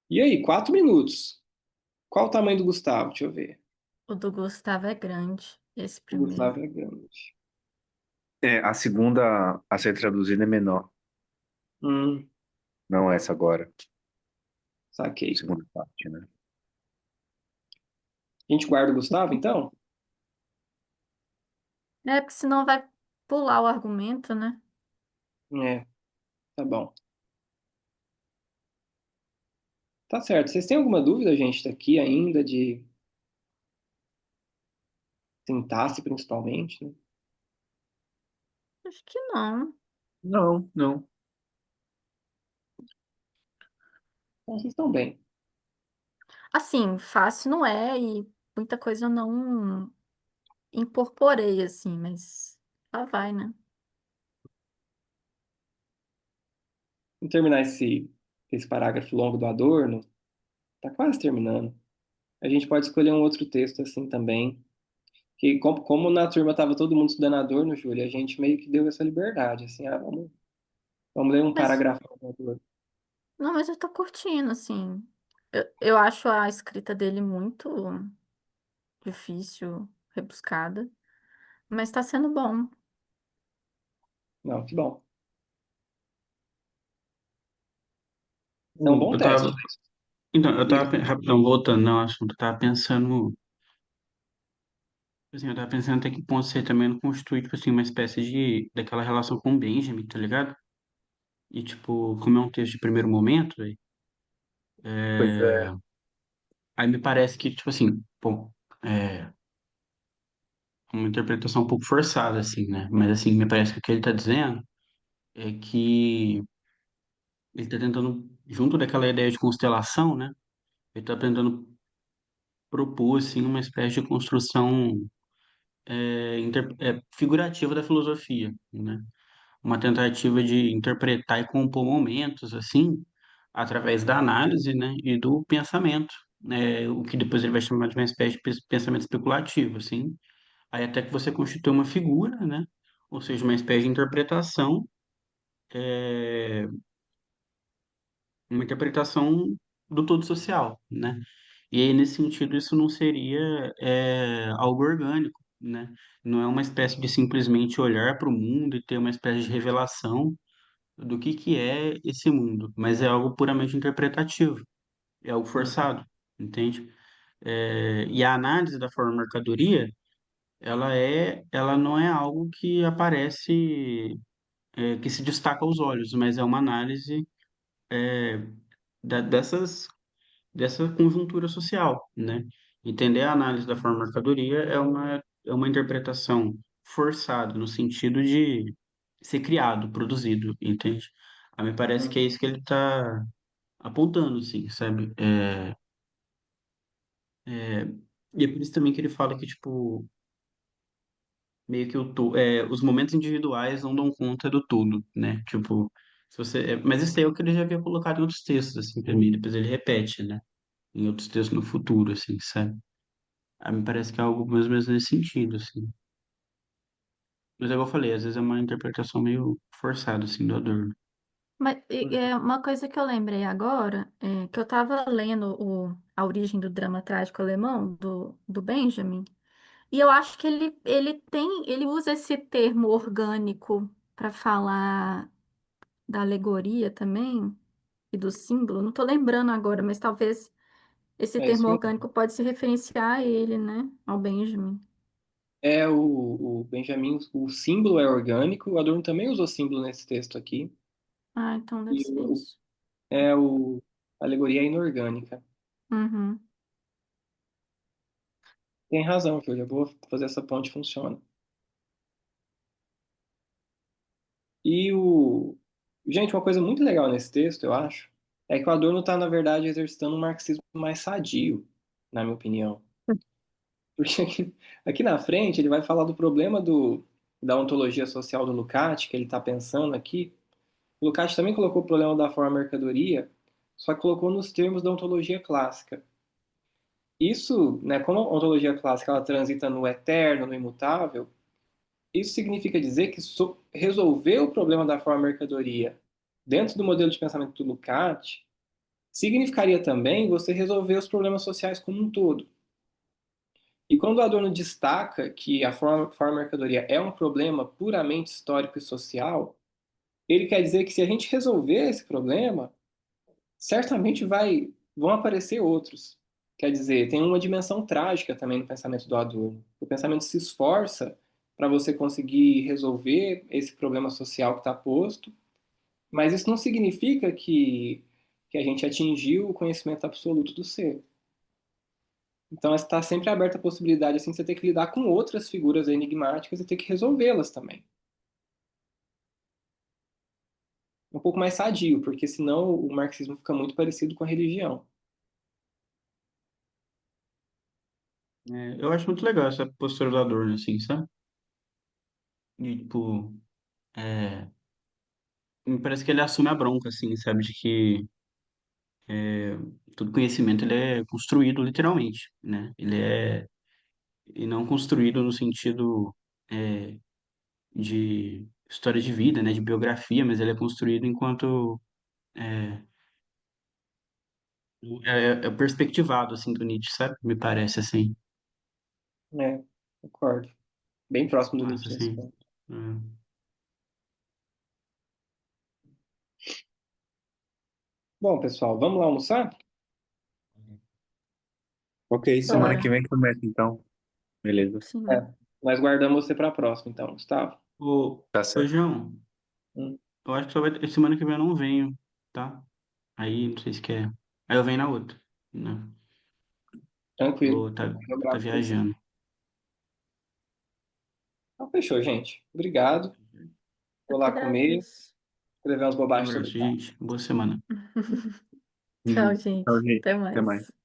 E aí, 4 minutos. Qual o tamanho do Gustavo? Deixa eu ver. O do Gustavo é grande, esse O primeiro. Gustavo é grande. A segunda a ser traduzida é menor. Hum, Não essa agora. saquei. Segunda parte, né? A gente guarda o Gustavo, então? É, porque senão vai pular o argumento, né? É, tá bom. Tá certo. Vocês têm alguma dúvida, gente, daqui ainda de sintaxe, principalmente, né? Acho que não. Não, não. Então, vocês estão bem. Assim, fácil não é e muita coisa eu não incorporei, assim, mas lá vai, né? Vamos terminar esse parágrafo longo do Adorno. Tá quase terminando. A gente pode escolher um outro texto assim também. Que como na turma tava todo mundo estudando Adorno, Júlia, a gente meio que deu essa liberdade, assim, vamos ler um Mas, parágrafo do Adorno. não, mas eu tô curtindo, assim. Eu acho a escrita dele muito difícil, rebuscada, mas tá sendo bom. Não, que bom. É um bom Eu teste. tava, então, eu Diga. tava, rapidão, voltando ao assunto, eu tava pensando, assim, eu tava pensando até que ponto você também não constitui, tipo assim, uma espécie daquela relação com o Benjamin, tá ligado? E, tipo, como é um texto de primeiro momento, véi, Pois é. aí me parece que, tipo assim, bom, é uma interpretação um pouco forçada, assim, né? Mas, assim, me parece que o que ele tá dizendo é que ele tá tentando, junto daquela ideia de constelação, né? Ele tá tentando propor, assim, uma espécie de construção figurativa da filosofia, né? Uma tentativa de interpretar e compor momentos, assim, através da análise, né, e do pensamento, né, o que depois ele vai chamar de uma espécie de pensamento especulativo, assim, aí até que você constitui uma figura, né, ou seja, uma espécie de interpretação, uma interpretação do todo social, né? E aí, nesse sentido, isso não seria algo orgânico, né? Não é uma espécie de simplesmente olhar para o mundo e ter uma espécie de revelação do que é esse mundo, mas é algo puramente interpretativo, é algo forçado, entende? E a análise da forma mercadoria, ela não é algo que aparece, que se destaca aos olhos, mas é uma análise dessas dessa conjuntura social, né? Entender a análise da forma mercadoria é uma interpretação forçada, no sentido de ser criado, produzido, entende? A mim parece que é isso que ele está apontando, assim, sabe? E é por isso também que ele fala que, tipo, meio que os momentos individuais não dão conta do todo, né? Tipo, se você, mas isso aí é o que ele já havia colocado em outros textos, assim, pra mim, depois ele repete, né? Em outros textos no futuro, assim, sabe? A mim parece que é algo mais ou menos nesse sentido, assim. Mas é igual eu falei, às vezes é uma interpretação meio forçada, assim, do Adorno. Mas é uma coisa que eu lembrei agora, é que eu estava lendo A Origem do Drama Trágico Alemão, do Benjamin, e eu acho que ele usa esse termo orgânico para falar da alegoria também e do símbolo. Não estou lembrando agora, mas talvez esse É termo isso mesmo. orgânico pode se referenciar a ele, né? Ao Benjamin. É o Benjamin, o símbolo é orgânico, o Adorno também usou símbolo nesse texto aqui. Ah, então deve E ser isso. a alegoria é inorgânica. Uhum. Tem razão, Júlia. Eu vou fazer essa ponte funcionar. E o. Gente, uma coisa muito legal nesse texto, eu acho, é que o Adorno está, na verdade, exercitando um marxismo mais sadio, na minha opinião. Porque aqui na frente ele vai falar do problema da ontologia social do Lukács, que ele está pensando aqui. O Lukács também colocou o problema da forma-mercadoria, só que colocou nos termos da ontologia clássica. Isso, né, como a ontologia clássica ela transita no eterno, no imutável, isso significa dizer que resolver o problema da forma-mercadoria dentro do modelo de pensamento do Lukács significaria também você resolver os problemas sociais como um todo. E quando o Adorno destaca que a forma-mercadoria é um problema puramente histórico e social, ele quer dizer que se a gente resolver esse problema, certamente vão aparecer outros. Quer dizer, tem uma dimensão trágica também no pensamento do Adorno. O pensamento se esforça para você conseguir resolver esse problema social que está posto, mas isso não significa que a gente atingiu o conhecimento absoluto do ser. Então, está sempre aberta a possibilidade assim, de você ter que lidar com outras figuras enigmáticas e ter que resolvê-las também. Um pouco mais sadio, porque senão o marxismo fica muito parecido com a religião. Eu acho muito legal essa postura do Adorno, assim, sabe? E, tipo, é, me parece que ele assume a bronca, assim, sabe? De que todo conhecimento ele é construído literalmente, né? E não construído no sentido é, de história de vida, né? De biografia, mas ele é construído enquanto é, é perspectivado, assim, do Nietzsche, sabe? Me parece, assim. É, concordo. Bem próximo do Massa, Nietzsche nesse assim. ponto. É. Bom, pessoal, vamos lá almoçar? Ok, semana que Bora. vem começa então. Beleza. Sim. É. Nós guardamos você para a próxima, então, Gustavo. Ô, Tá ô, certo. João, Hum, eu acho que só vai ter, semana que vem eu não venho, tá? Aí, não sei se quer. Aí eu venho na outra, né? tranquilo. Vou tá Dobrado por você. viajando. Então, fechou, gente. Obrigado. Eu Vou que lá comer, agradeço. escrever umas Um bobagens sobre abraço, o gente. Boa semana. Tchau, Então, gente. gente, Até até mais. mais.